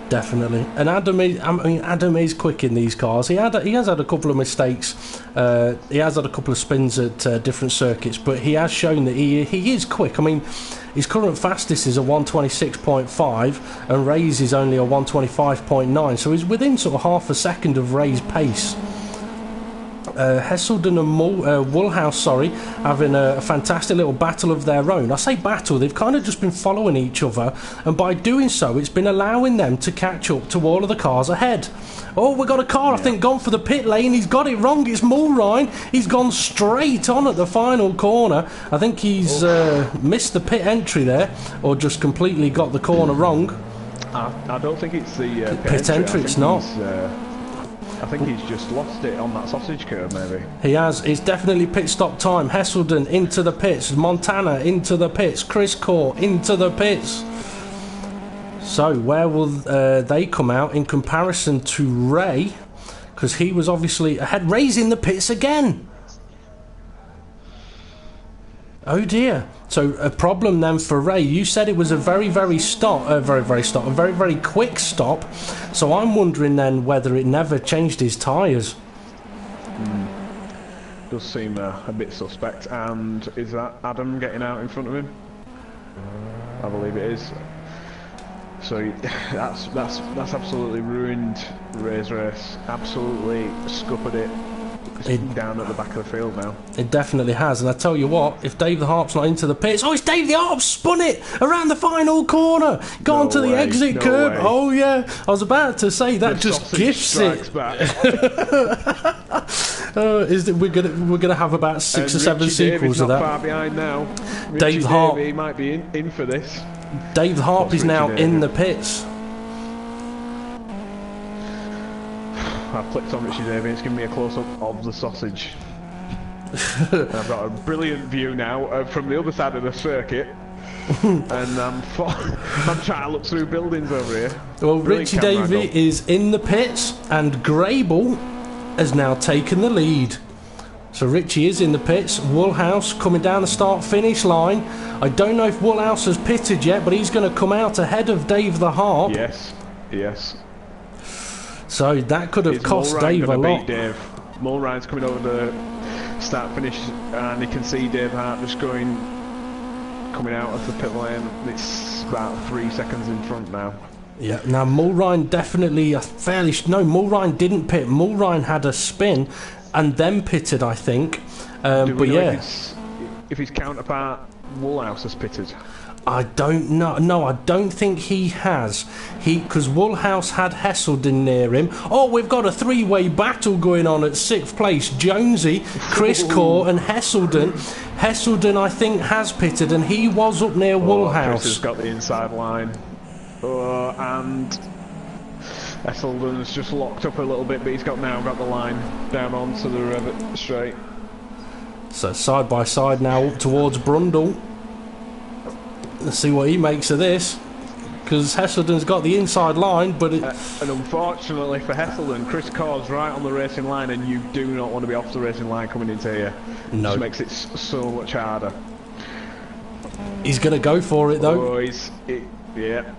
Definitely, and Adam is quick in these cars. He has had a couple of mistakes. He has had a couple of spins at different circuits, but he has shown that he is quick. I mean, his current fastest is a 126.5, and Ray's is only a 125.9. So he's within sort of half a second of Ray's pace. Hesselden and Woolhouse, having a fantastic little battle of their own. I say battle, they've kind of just been following each other, and by doing so, it's been allowing them to catch up to all of the cars ahead. Oh, we've got a car, I think, gone for the pit lane. He's got it wrong. It's Mulrine. He's gone straight on at the final corner. I think he's missed the pit entry there, or just completely got the corner wrong. I don't think it's the pit entry. It's not. I think he's just lost it on that sausage curve, maybe. He has. It's definitely pit stop time. Hesselden into the pits. Montana into the pits. Chris Core into the pits. So where will they come out in comparison to Ray? Because he was obviously ahead. Ray's in the pits again. Oh dear. So a problem then for Ray. You said it was a very quick stop. So I'm wondering then whether it never changed his tyres. Does seem a bit suspect. And is that Adam getting out in front of him? I believe it is. So that's absolutely ruined Ray's race. Absolutely scuppered it. Down at the back of the field now. It definitely has, and I tell you what, if Dave the Harp's not into the pits, it's Dave the Harp spun it around the final corner, gone to the exit curb. Oh yeah, I was about to say that just gifts it. We're gonna have about 6 or 7 sequels of that. Not far behind now. Dave the Harp, he might be in for this. Dave the Harp is now in the pits. I've clicked on Richie Davies, it's giving me a close-up of the sausage. And I've got a brilliant view now from the other side of the circuit. And I'm trying to look through buildings over here. Well, Richie Davey is in the pits, and Grable has now taken the lead. So Richie is in the pits. Woolhouse coming down the start-finish line. I don't know if Woolhouse has pitted yet, but he's going to come out ahead of Dave the Harp. Yes, yes. So that could have cost Dave a lot. Dave. Mulryan's coming over the start-finish, and you can see Dave Hart just coming out of the pit lane. It's about 3 seconds in front now. Yeah, now Mulryan definitely Mulryan didn't pit. Mulryan had a spin and then pitted, I think. But yeah, if his counterpart Woolhouse has pitted. I don't know. No, I don't think he has. Because Woolhouse had Hesselden near him. Oh, we've got a three-way battle going on at 6th place. Jonesy, Chris Core and Hesselden. Hesselden, I think, has pitted, and he was up near Woolhouse. Chris has got the inside line. And Hesselden's just locked up a little bit, but he's now got the line down onto the Revit straight. So side by side now up towards Brundle. Let's see what he makes of this, because Hesselden's got the inside line, but and unfortunately for Hesselden, Chris Core's right on the racing line, and you do not want to be off the racing line coming into here. No. It just makes it so much harder. He's going to go for it though. Yeah.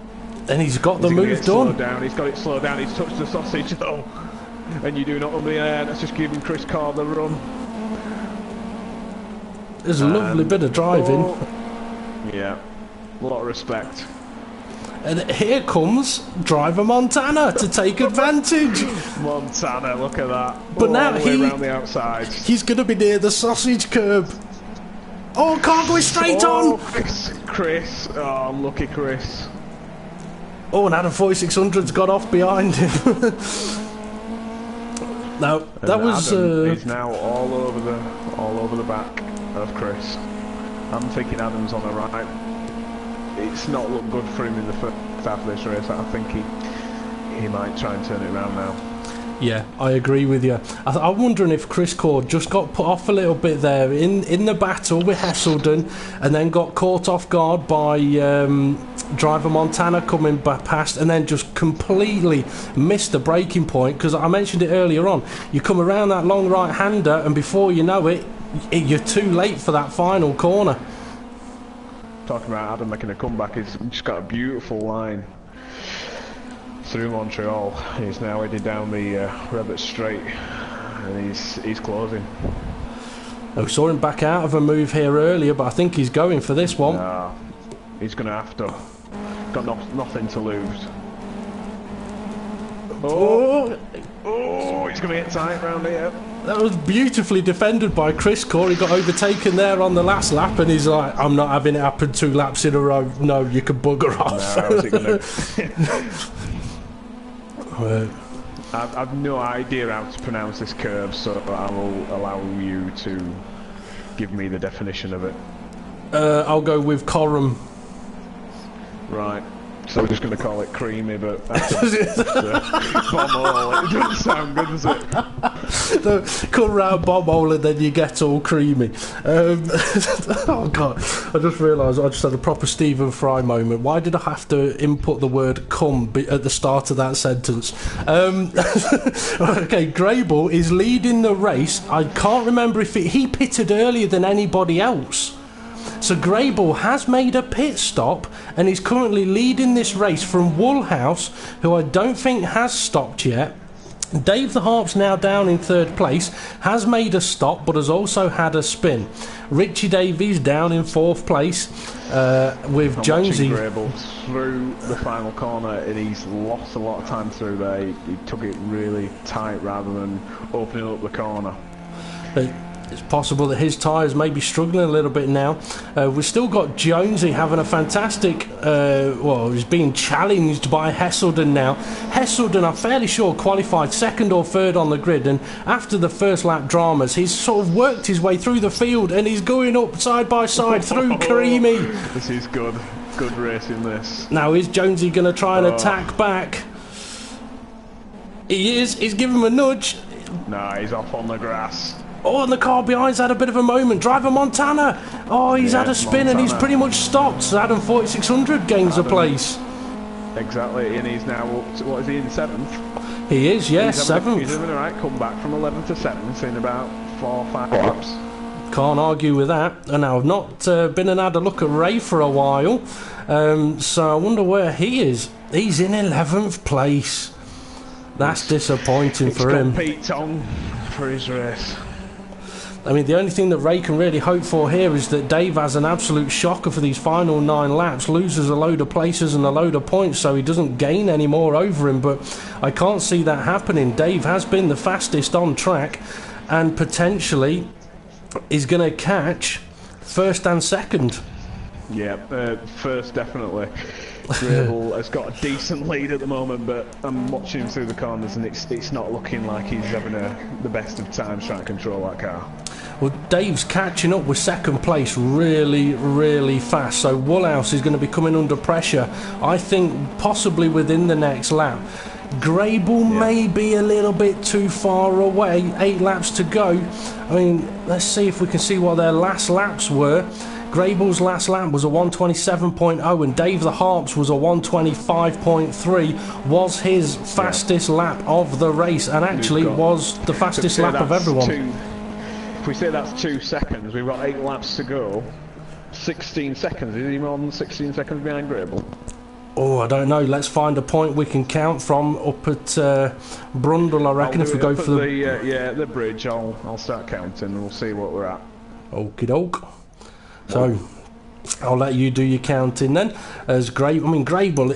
And he's got the move done. He's got it slowed down. He's touched the sausage though, and you do not want to be there. That's just giving Chris Core the run. There's a lovely bit of driving. Yeah. A lot of respect. And here comes driver Montana to take advantage. Montana, look at that. But now around the outside. He's going to be near the sausage curb. Oh, can't go straight on. Chris. Oh, lucky Chris. Oh, and Adam 4600's got off behind him. Now that was. He's now all over the back of Chris. I'm thinking Adam's on the right. It's not looked good for him in the first half of this race. I think he might try and turn it around now. Yeah, I agree with you. I'm wondering if Chris Cord just got put off a little bit there in the battle with Hesselden, and then got caught off guard by driver Montana coming back past, and then just completely missed the braking point. Because I mentioned it earlier on, you come around that long right-hander, and before you know it, you're too late for that final corner. Talking about Adam making a comeback, he's just got a beautiful line through Montreal. He's now heading down the Revit straight, and he's closing. I saw him back out of a move here earlier, but I think he's going for this one. Nah, he's going to have to. Got nothing to lose. Oh, he's going to get tight round here. That was beautifully defended by Chris Core. He got overtaken there on the last lap, and he's like, I'm not having it happen 2 laps in a row. No, you can bugger off. No, how's it gonna... I've no idea how to pronounce this curve, so I will allow you to give me the definition of it. I'll go with Coram. Right. So we're just going to call it creamy, but that's bomb hole. It doesn't sound good, does it? Come round bomb hole and then you get all creamy. Oh god, I just realised I just had a proper Stephen Fry moment. Why did I have to input the word come at the start of that sentence? Okay, Grable is leading the race. I can't remember if he pitted earlier than anybody else. So Grable has made a pit stop and is currently leading this race from Woolhouse, who I don't think has stopped yet. Dave the Harp's now down in 3rd place, has made a stop but has also had a spin. Richie Davies down in 4th place with Jonesy. Grable through the final corner, and he's lost a lot of time through there. He took it really tight rather than opening up the corner. It's possible that his tyres may be struggling a little bit now. We've still got Jonesy having a fantastic... he's being challenged by Hesselden now. Hesselden, I'm fairly sure, qualified 2nd or 3rd on the grid, and after the first lap dramas, he's sort of worked his way through the field, and he's going up side by side through Creamy. This is good. Good racing, this. Now, is Jonesy going to try and attack back? He is. He's giving him a nudge. Nah, he's off on the grass. Oh, and the car behind's had a bit of a moment. Driver Montana. Oh, he's had a spin and he's pretty much stopped. So Adam 4600 gains a place. Exactly, and he's now up to, what is he, in 7th? He is, yes, 7th. He's having a right comeback from 11th to 7th in about 4 or 5 laps. Can't argue with that. And I've not been and had a look at Ray for a while, so I wonder where he is. He's in 11th place. That's disappointing for him. Pete Tong for his race. I mean, the only thing that Ray can really hope for here is that Dave has an absolute shocker for these final 9 laps, loses a load of places and a load of points, so he doesn't gain any more over him, but I can't see that happening. Dave has been the fastest on track and potentially is going to catch first and second. Yeah, first definitely. Grable has got a decent lead at the moment, but I'm watching him through the corners and it's not looking like he's having the best of times trying to control that car. Well, Dave's catching up with second place really, really fast, so Woolhouse is going to be coming under pressure, I think, possibly within the next lap. Grable may be a little bit too far away, 8 laps to go. I mean, let's see if we can see what their last laps were. Grable's last lap was a 127.0 and Dave the Harps was a 125.3, was his fastest lap of the race, and actually was the fastest lap of everyone. If we say that's 2 seconds, we've got 8 laps to go. 16 seconds, is he more than 16 seconds behind Grable? Oh, I don't know. Let's find a point we can count from up at Brundle, I reckon, if we go for the bridge. I'll start counting and we'll see what we're at. Okie doke. So, I'll let you do your counting then. As Grable,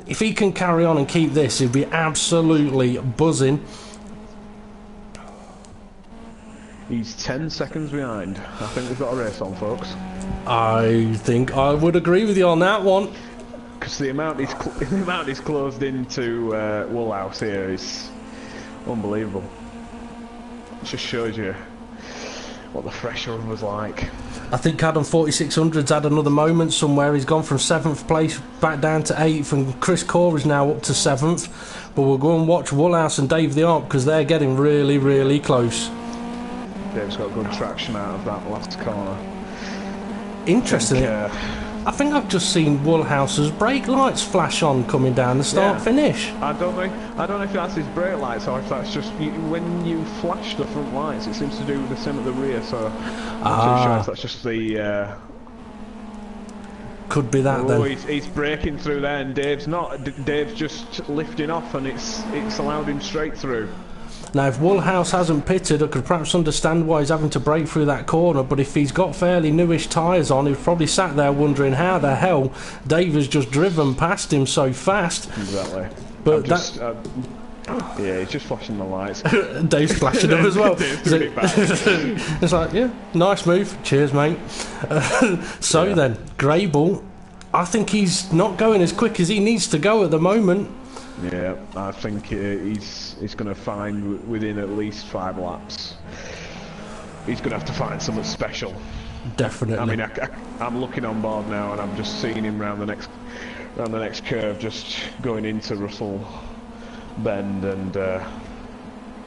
if he can carry on and keep this, he'll be absolutely buzzing. He's 10 seconds behind. I think we've got a race on, folks. I think I would agree with you on that one. Because the amount he's closed into Woolhouse here is unbelievable. It just shows you what the fresh run was like. I think Adam 4600's had another moment somewhere. He's gone from 7th place back down to 8th, and Chris Core is now up to 7th. But we'll go and watch Woolhouse and Dave the Arp because they're getting really, really close. Dave's got good traction out of that last corner. Interestingly, I think I've just seen Woolhouse's brake lights flash on coming down the start-finish. I don't know if that's his brake lights or if that's just when you flash the front lights, it seems to do the same at the rear. So I'm not too sure if that's just the. Could be that then. He's braking through there, and Dave's not. Dave's just lifting off, and it's allowed him straight through. Now, if Woolhouse hasn't pitted, I could perhaps understand why he's having to brake through that corner, but if he's got fairly newish tyres on, he's probably sat there wondering how the hell Dave has just driven past him so fast. Exactly. But yeah, he's just flashing the lights. Dave's flashing them as well. It's like, yeah, nice move. Cheers, mate. Then, Grable, I think he's not going as quick as he needs to go at the moment. Yeah, I think he's going to find within at least 5 laps. He's going to have to find something special. Definitely. I mean, I'm looking on board now, and I'm just seeing him round the next curve, just going into Russell Bend, and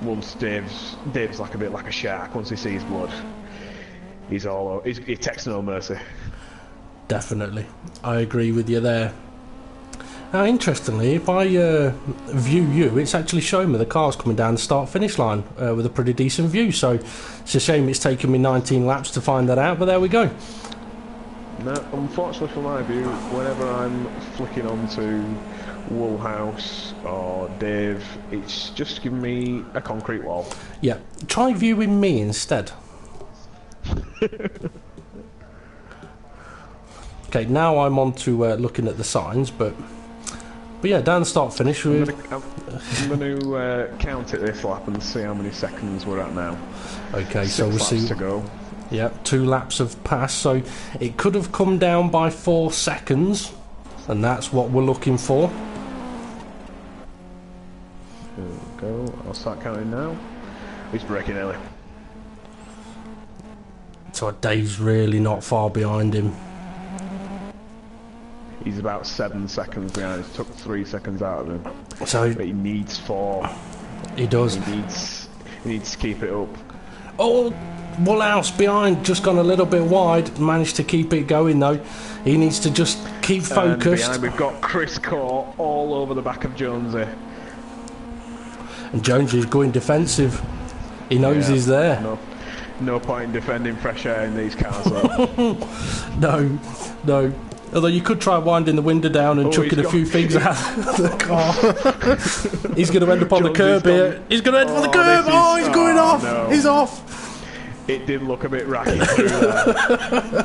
once Dave's like a bit like a shark. Once he sees blood, he takes no mercy. Definitely, I agree with you there. Now, interestingly, if I view you, it's actually showing me the cars coming down the start-finish line with a pretty decent view. So it's a shame it's taken me 19 laps to find that out, but there we go. No, unfortunately for my view, whenever I'm flicking onto Woolhouse or Dave, it's just giving me a concrete wall. Yeah, try viewing me instead. Okay, now I'm on to looking at the signs, but yeah, down the start finish. I'm going to count it this lap and see how many seconds we're at now. Okay, 6 so we'll laps see. To go. Yeah, 2 laps have passed, so it could have come down by 4 seconds, and that's what we're looking for. There we go. I'll start counting now. He's braking early. So Dave's really not far behind him. He's about 7 seconds behind. It took 3 seconds out of him. So but he needs 4. He does. He needs to keep it up. Oh, Woolhouse behind, just gone a little bit wide. Managed to keep it going though. He needs to just keep focused. And behind we've got Chris Court all over the back of Jonesy. And Jonesy's going defensive. He knows he's there. No point in defending fresh air in these cars though. No. Although you could try winding the window down and chucking a few things out of the car. He's going to end up on the curb here. He's going to end up on the curb. He's going off. No. He's off. It did look a bit racky through there.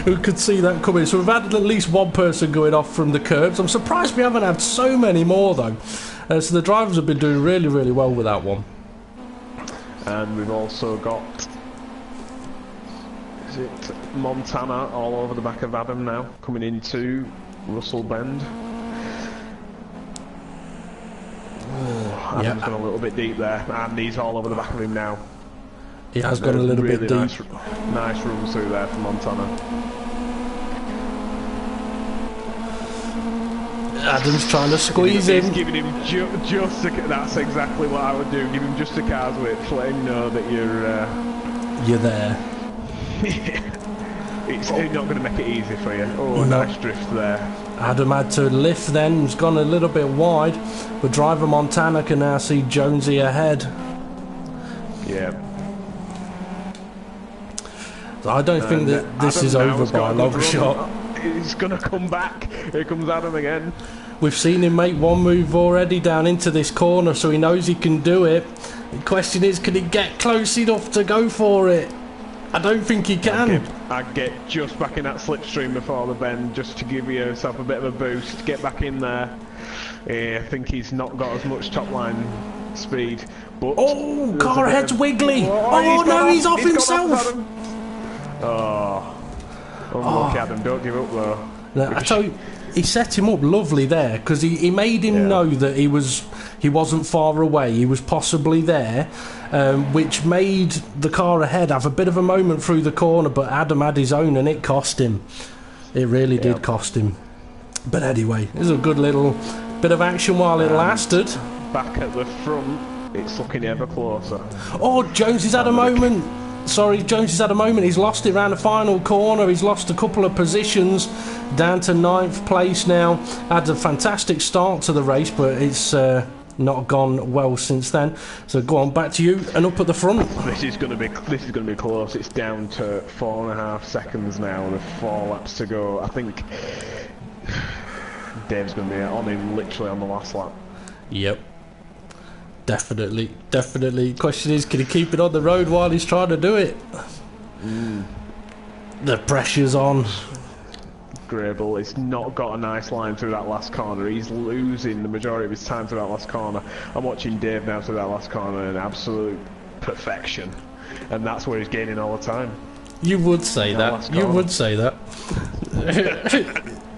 Who could see that coming? So we've had at least one person going off from the curbs. I'm surprised we haven't had so many more though. So the drivers have been doing really, really well with that one. And we've also got... Is it Montana all over the back of Adam now, coming into Russell Bend? Adam's gone a little bit deep there, and he's all over the back of him now. He has gone a little bit deep. Nice run through there from Montana. Adam's trying to squeeze him. He's giving him just a, that's exactly what I would do. Give him just a car's width, let him know that you're there. It's not going to make it easy for you. Oh, no. Nice drift there. Adam had to lift then. He's gone a little bit wide, but driver Montana can now see Jonesy ahead. Yeah. I don't think that this is over by a long shot. He's going to come back. Here comes Adam again. We've seen him make one move already down into this corner, so he knows he can do it. The question is, can he get close enough to go for it? I don't think he can. I'd get just back in that slipstream before the bend, just to give yourself a bit of a boost. Get back in there. I think he's not got as much top line speed. But car ahead's wiggly. He's off himself. Unlucky Adam, don't give up though. No, I tell you, he set him up lovely there, because he made him know that he wasn't far away, he was possibly there, which made the car ahead have a bit of a moment through the corner, but Adam had his own and it cost him. It really did cost him. But anyway, it was a good little bit of action while it lasted. Back at the front, it's looking ever closer. Jones has had a moment. Jones has had a moment. He's lost it around the final corner. He's lost a couple of positions, down to 9th place now. Had a fantastic start to the race, but it's not gone well since then. So go on, back to you and up at the front. This is going to be close. It's down to 4.5 seconds now with 4 laps to go. I think Dave's going to be on him literally on the last lap. Yep. Definitely. Question is, can he keep it on the road while he's trying to do it? The pressure's on. Grable, he's not got a nice line through that last corner. He's losing the majority of his time through that last corner. I'm watching Dave now through that last corner in absolute perfection. And that's where he's gaining all the time. You would say that. You would say that.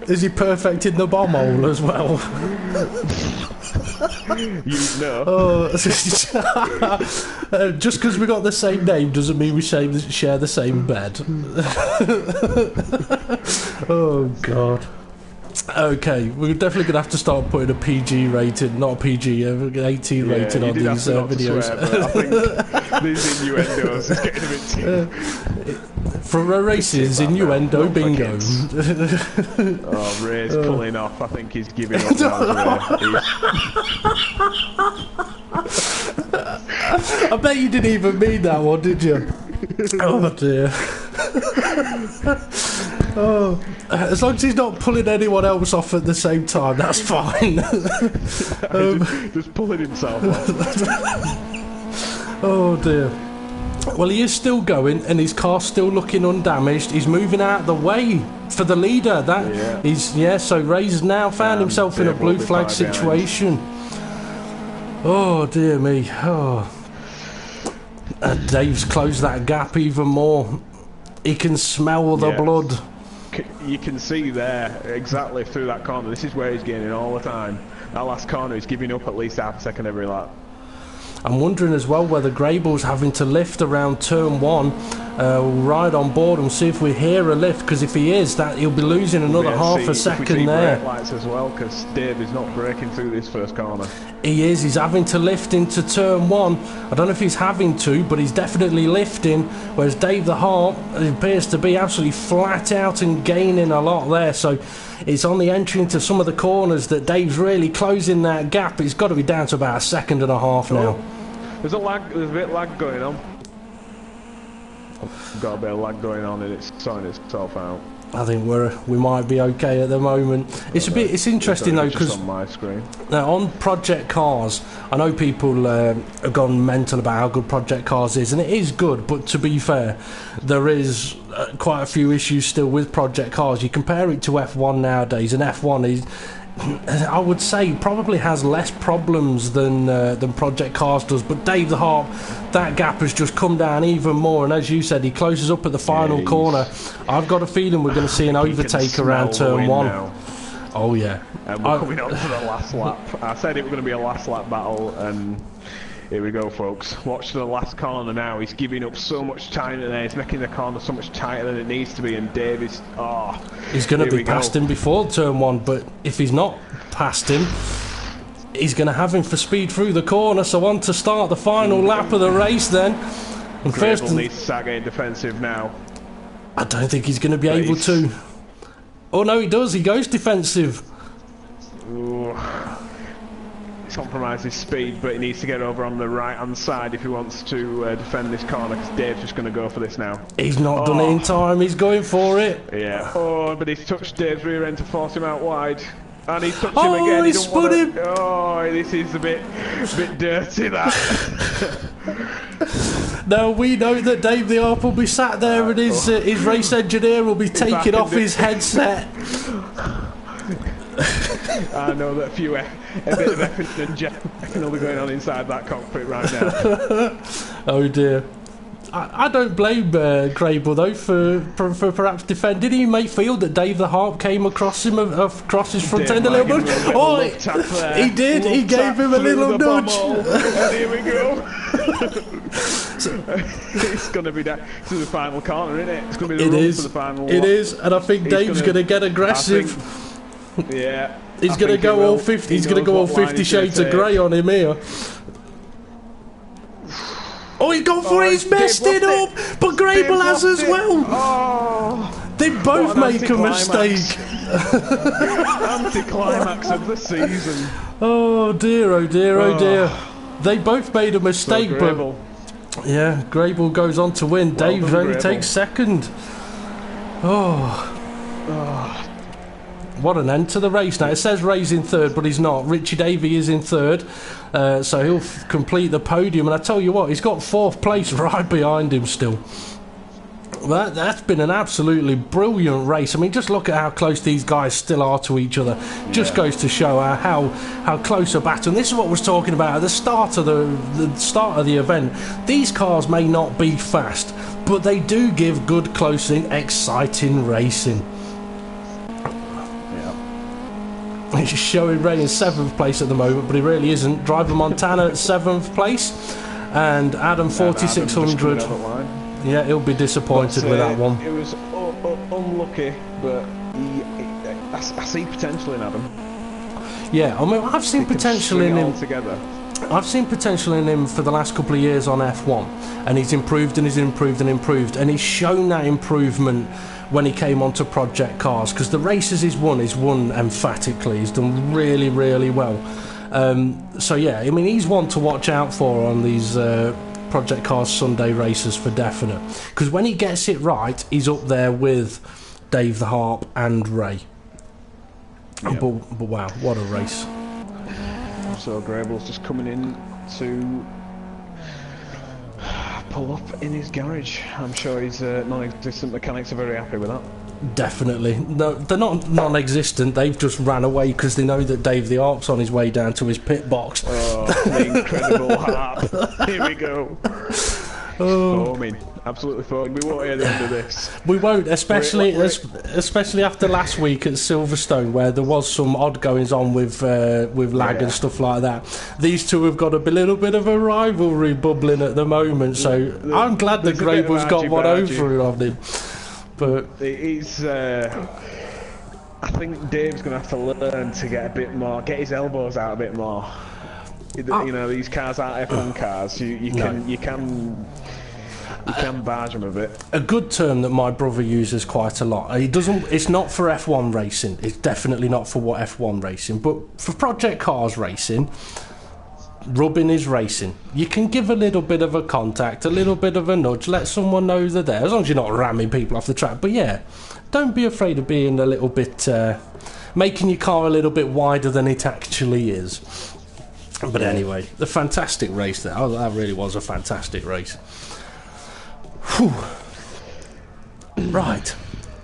Is he perfect in the bomb hole as well? You know. Just because we got the same name doesn't mean we share the same bed. Oh God. Okay, we're definitely going to have to start putting a PG rated, not a PG, 18 rated on these videos. Swear, I think these innuendos is getting a bit too... From a races, innuendo bingo. Ray's pulling off. I think he's giving up now. I bet you didn't even mean that one, did you? Oh dear. As long as he's not pulling anyone else off at the same time, that's fine. Just pulling himself off. Oh dear. Well, he is still going, and his car's still looking undamaged. He's moving out of the way for the leader. So Ray's now found himself in a blue flag situation. Oh dear me. Dave's closed that gap even more. He can smell the blood. You can see there exactly through that corner. This is where he's gaining all the time. That last corner, he's giving up at least half a second every lap. I'm wondering as well whether Grable's having to lift around turn 1 We'll ride on board and see if we hear a lift, because if he is, that he'll be losing another half a second there. Brake lights as well, because Dave is not braking through this first corner. He is. He's having to lift into turn 1. I don't know if he's having to, but he's definitely lifting, whereas Dave the Harp appears to be absolutely flat out and gaining a lot there. So it's on the entry into some of the corners that Dave's really closing that gap. It's got to be down to about a second and a half now. There's a bit of lag going on. Got a bit of lag going on and it's sorting itself out. I think we might be okay at the moment. It's interesting though, because on my screen on Project Cars, I know people have gone mental about how good Project Cars is, and it is good. But to be fair, there is quite a few issues still with Project Cars. You compare it to F1 nowadays, and F1 is, I would say, probably has less problems than Project Cars does. But Dave the Harp, that gap has just come down even more, and as you said, he closes up at the final corner. I've got a feeling we're going to see an overtake around turn 1. Now. Oh yeah. And we're coming on to the last lap. I said it was going to be a last lap battle, and here we go, folks. Watch the last corner now. He's giving up so much time in there. He's making the corner so much tighter than it needs to be, and Dave is... he's going to be past him before turn 1, but if he's not past him, he's going to have him for speed through the corner. So on to start the final lap of the race then. And first needs to start getting defensive now. I don't think he's going to be able to. Oh no, he does. He goes defensive. Ooh. Compromise his speed, but he needs to get over on the right hand side if he wants to defend this corner, because Dave's just going to go for this now. He's not done it in time. He's going for it. Yeah. But he's touched Dave's rear end to force him out wide. And he's touched him again. He spun him. This is a bit dirty, that. Now we know that Dave the Harp will be sat there, and his race engineer will be taking off his headset. I know that a bit of effing and jacking will be going on inside that cockpit right now. Oh dear. I don't blame Grable though for perhaps defending. He may feel that Dave the Harp came across him across his front end a little bit. He did. He gave him a little nudge. And here we go. It's going to be down to the final corner, isn't it? It's going to be the run to the final. It is, and I think Dave's going to get aggressive. Yeah. He's going to go all 50. He's going to go all 50 Shades of Grey on him here. Oh, he's gone for it, he's messed it up! But Grable has as well! They both make a mistake! Anti-climax of the season. Oh dear, oh dear, oh dear. They both made a mistake, but... Yeah, Grable goes on to win. Dave only takes second. What an end to the race now. It says Ray's in third, but he's not. Richie Davey is in third, so he'll complete the podium. And I tell you what, he's got 4th place right behind him still. That's been an absolutely brilliant race. I mean, just look at how close these guys still are to each other. Just goes to show how close a battle. And this is what I was talking about at the start of the event. These cars may not be fast, but they do give good, close-in, exciting racing. He's showing Ray in 7th place at the moment, but he really isn't. Driver Montana at 7th place, and Adam 4600. Yeah, he'll be disappointed with that one. It was unlucky, but I see potential in Adam. Yeah, I mean, I've seen potential in him. Together. I've seen potential in him for the last couple of years on F1, and he's improved and he's improved and improved, and he's shown that improvement when he came onto Project Cars, because the races he's won emphatically. He's done really, really well. So yeah, I mean, he's one to watch out for on these Project Cars Sunday races for definite, because when he gets it right, he's up there with Dave the Harp and Ray. Yep. But wow, what a race. So Grable's just coming in to pull up in his garage. I'm sure his non-existent mechanics are very happy with that. Definitely. No, they're not non-existent. They've just ran away because they know that Dave the Harp's on his way down to his pit box. Oh, the incredible Harp. Here we go. Foaming. Absolutely foaming. We won't hear the end of this. We won't, especially after last week at Silverstone, where there was some odd goings on with lag and stuff like that. These two have got a little bit of a rivalry bubbling at the moment, so I'm glad that Grable's got one over on him. But he's. I think Dave's going to have to learn to get a bit more, get his elbows out a bit more. You know, these cars aren't F1 cars. You can barge them a bit. A good term that my brother uses quite a lot. It's not for F1 racing. It's definitely not for what F1 racing. But for project cars racing, rubbing is racing. You can give a little bit of a contact, a little bit of a nudge, let someone know they're there, as long as you're not ramming people off the track. But yeah, don't be afraid of being a little bit, making your car a little bit wider than it actually is. But anyway, the fantastic race there. Oh, that really was a fantastic race. Whew. Right.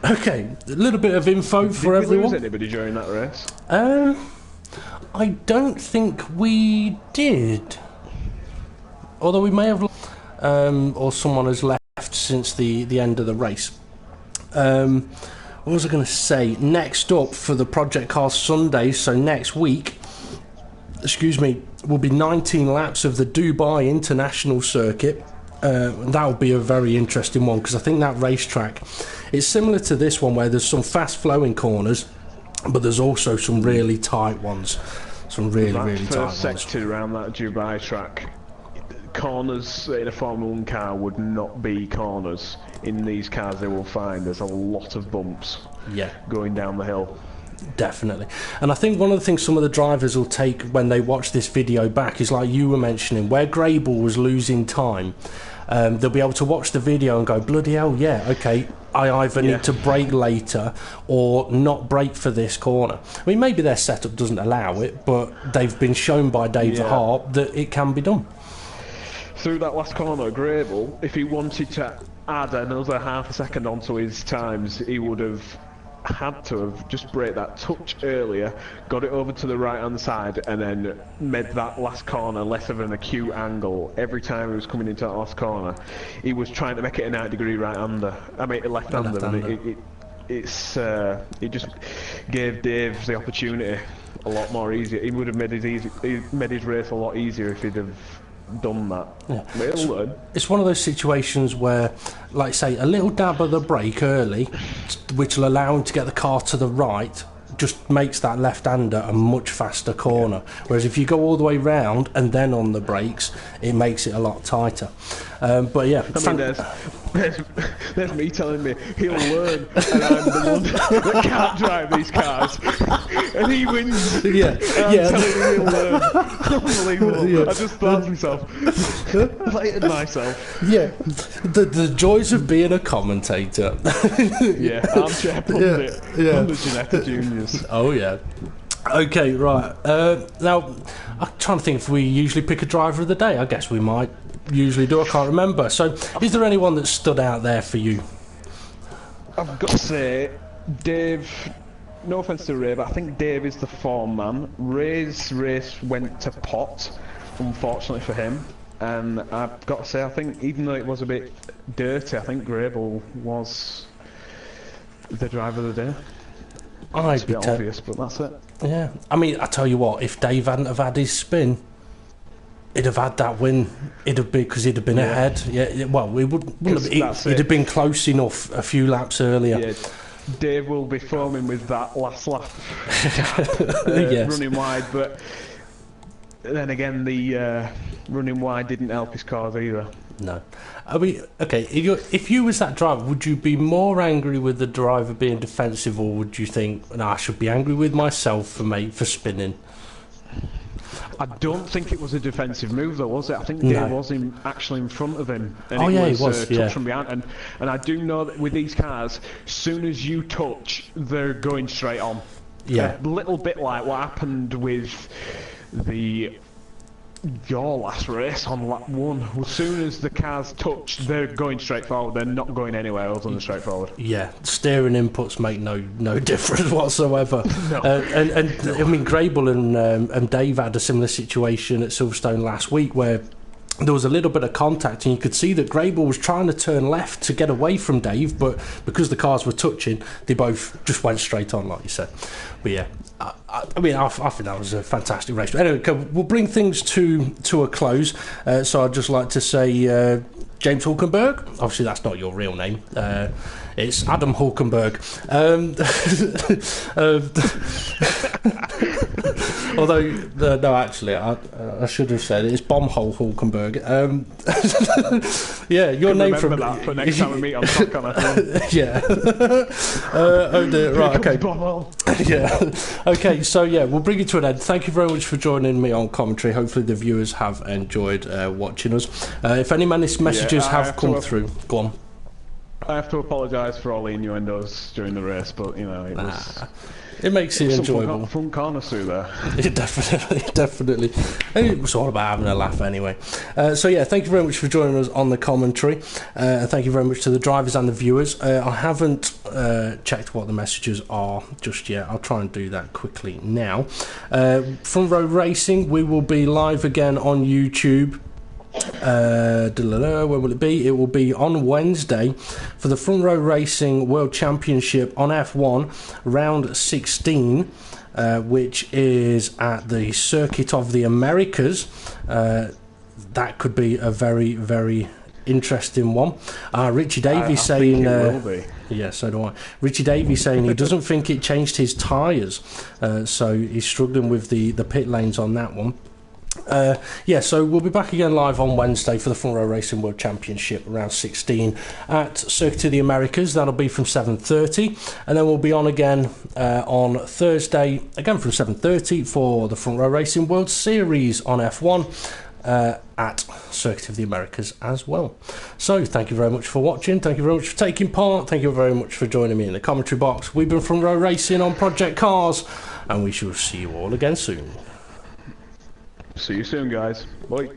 Okay, a little bit of info for everyone. Did we lose anybody during that race? I don't think we did. Although we may have, or someone has left since the end of the race. What was I going to say? Next up for the Project Car Sunday, so next week, will be 19 laps of the Dubai International Circuit. That will be a very interesting one, because I think that racetrack is similar to this one, where there's some fast flowing corners, but there's also some really tight ones. Some really tight ones. That first sector around that Dubai track, corners in a Formula 1 car would not be corners. In these cars they will find there's a lot of bumps going down the hill. Definitely. And I think one of the things some of the drivers will take when they watch this video back is, like you were mentioning, where Grable was losing time. They'll be able to watch the video and go, bloody hell, yeah, okay, I either need to brake later or not brake for this corner. I mean, maybe their setup doesn't allow it, but they've been shown by Dave Hart that it can be done. Through that last corner, Grable, if he wanted to add another half a second onto his times, he would have had to have just braked that touch earlier, got it over to the right hand side, and then made that last corner less of an acute angle. Every time he was coming into that last corner, he was trying to make it a 90-degree left-hander, and it just gave Dave the opportunity a lot more easier. He would have made his race a lot easier if he'd have done that. It's one of those situations where, like say, a little dab of the brake early, which will allow him to get the car to the right, just makes that left-hander a much faster corner. Whereas if you go all the way round and then on the brakes, it makes it a lot tighter. But yeah, I mean, there's me telling me he'll learn, and I'm the one that can't drive these cars, and he wins. I'm telling him he'll learn. Unbelievable. I just thought to myself, flattered myself. Yeah, the joys of being a commentator. Armchair pundit under Ginetta Juniors. Oh yeah. Okay, right. Now, I'm trying to think if we usually pick a driver of the day. I guess we might usually do. I can't remember. So, is there anyone that stood out there for you? I've got to say, Dave. No offence to Ray, but I think Dave is the form man. Ray's race went to pot, unfortunately for him. And I've got to say, I think even though it was a bit dirty, I think Grable was the driver of the day. It's a bit obvious, but that's it. Yeah, I mean, I tell you what, if Dave hadn't have had his spin, he'd have had that win. He'd have been, because he'd have been ahead. Yeah, well, we wouldn't have. He'd have been close enough a few laps earlier. Yeah, Dave will be foaming with that last lap, running wide. But then again, the running wide didn't help his cause either. No. I mean, okay, if you was that driver, would you be more angry with the driver being defensive, or would you think, no, I should be angry with myself for spinning? I don't think it was a defensive move, though, was it? I think Dave was actually in front of him, and he was touch from behind. And I do know that with these cars, as soon as you touch, they're going straight on. Yeah, a little bit like what happened with your last race on lap 1. As soon as the cars touch, they're going straight forward. They're not going anywhere other than straight forward. Yeah, steering inputs make no difference whatsoever. No. And I mean, Grable and Dave had a similar situation at Silverstone last week, where there was a little bit of contact, and you could see that Grable was trying to turn left to get away from Dave, but because the cars were touching, they both just went straight on, like you said. But yeah, I think that was a fantastic race. But anyway, we'll bring things to a close. So I'd just like to say, James Hulkenberg, obviously that's not your real name, it's Adam Hulkenberg. Although, no, actually, I should have said it's Bombhole Hulkenberg. Yeah, your name from that for next time we meet on Top Gun. Yeah. Oh dear. Right. Okay. Yeah. Okay. So yeah, we'll bring it to an end. Thank you very much for joining me on commentary. Hopefully the viewers have enjoyed watching us. If any messages have come through, go on. I have to apologise for all the innuendos during the race, but you know it makes it enjoyable. Fun corner through there. It definitely. It was all about having a laugh anyway. So yeah, thank you very much for joining us on the commentary. Thank you very much to the drivers and the viewers. I haven't checked what the messages are just yet. I'll try and do that quickly now. Front Row Racing, we will be live again on YouTube. When will it be? It will be on Wednesday for the Front Row Racing World Championship on F1 round 16, which is at the Circuit of the Americas. That could be a very, very interesting one. Richie Davies saying it will be. Yeah, so do I. Richie Davies saying he doesn't think it changed his tyres, so he's struggling with the pit lanes on that one. Yeah, so we'll be back again live on Wednesday for the Front Row Racing World Championship round 16 at Circuit of the Americas. That'll be from 7:30, and then we'll be on again on Thursday again from 7:30 for the Front Row Racing World Series on F1 at Circuit of the Americas as well. So thank you very much for watching, thank you very much for taking part, thank you very much for joining me in the commentary box. We've been Front Row Racing on Project Cars, and we shall see you all again soon. See you soon, guys. Bye.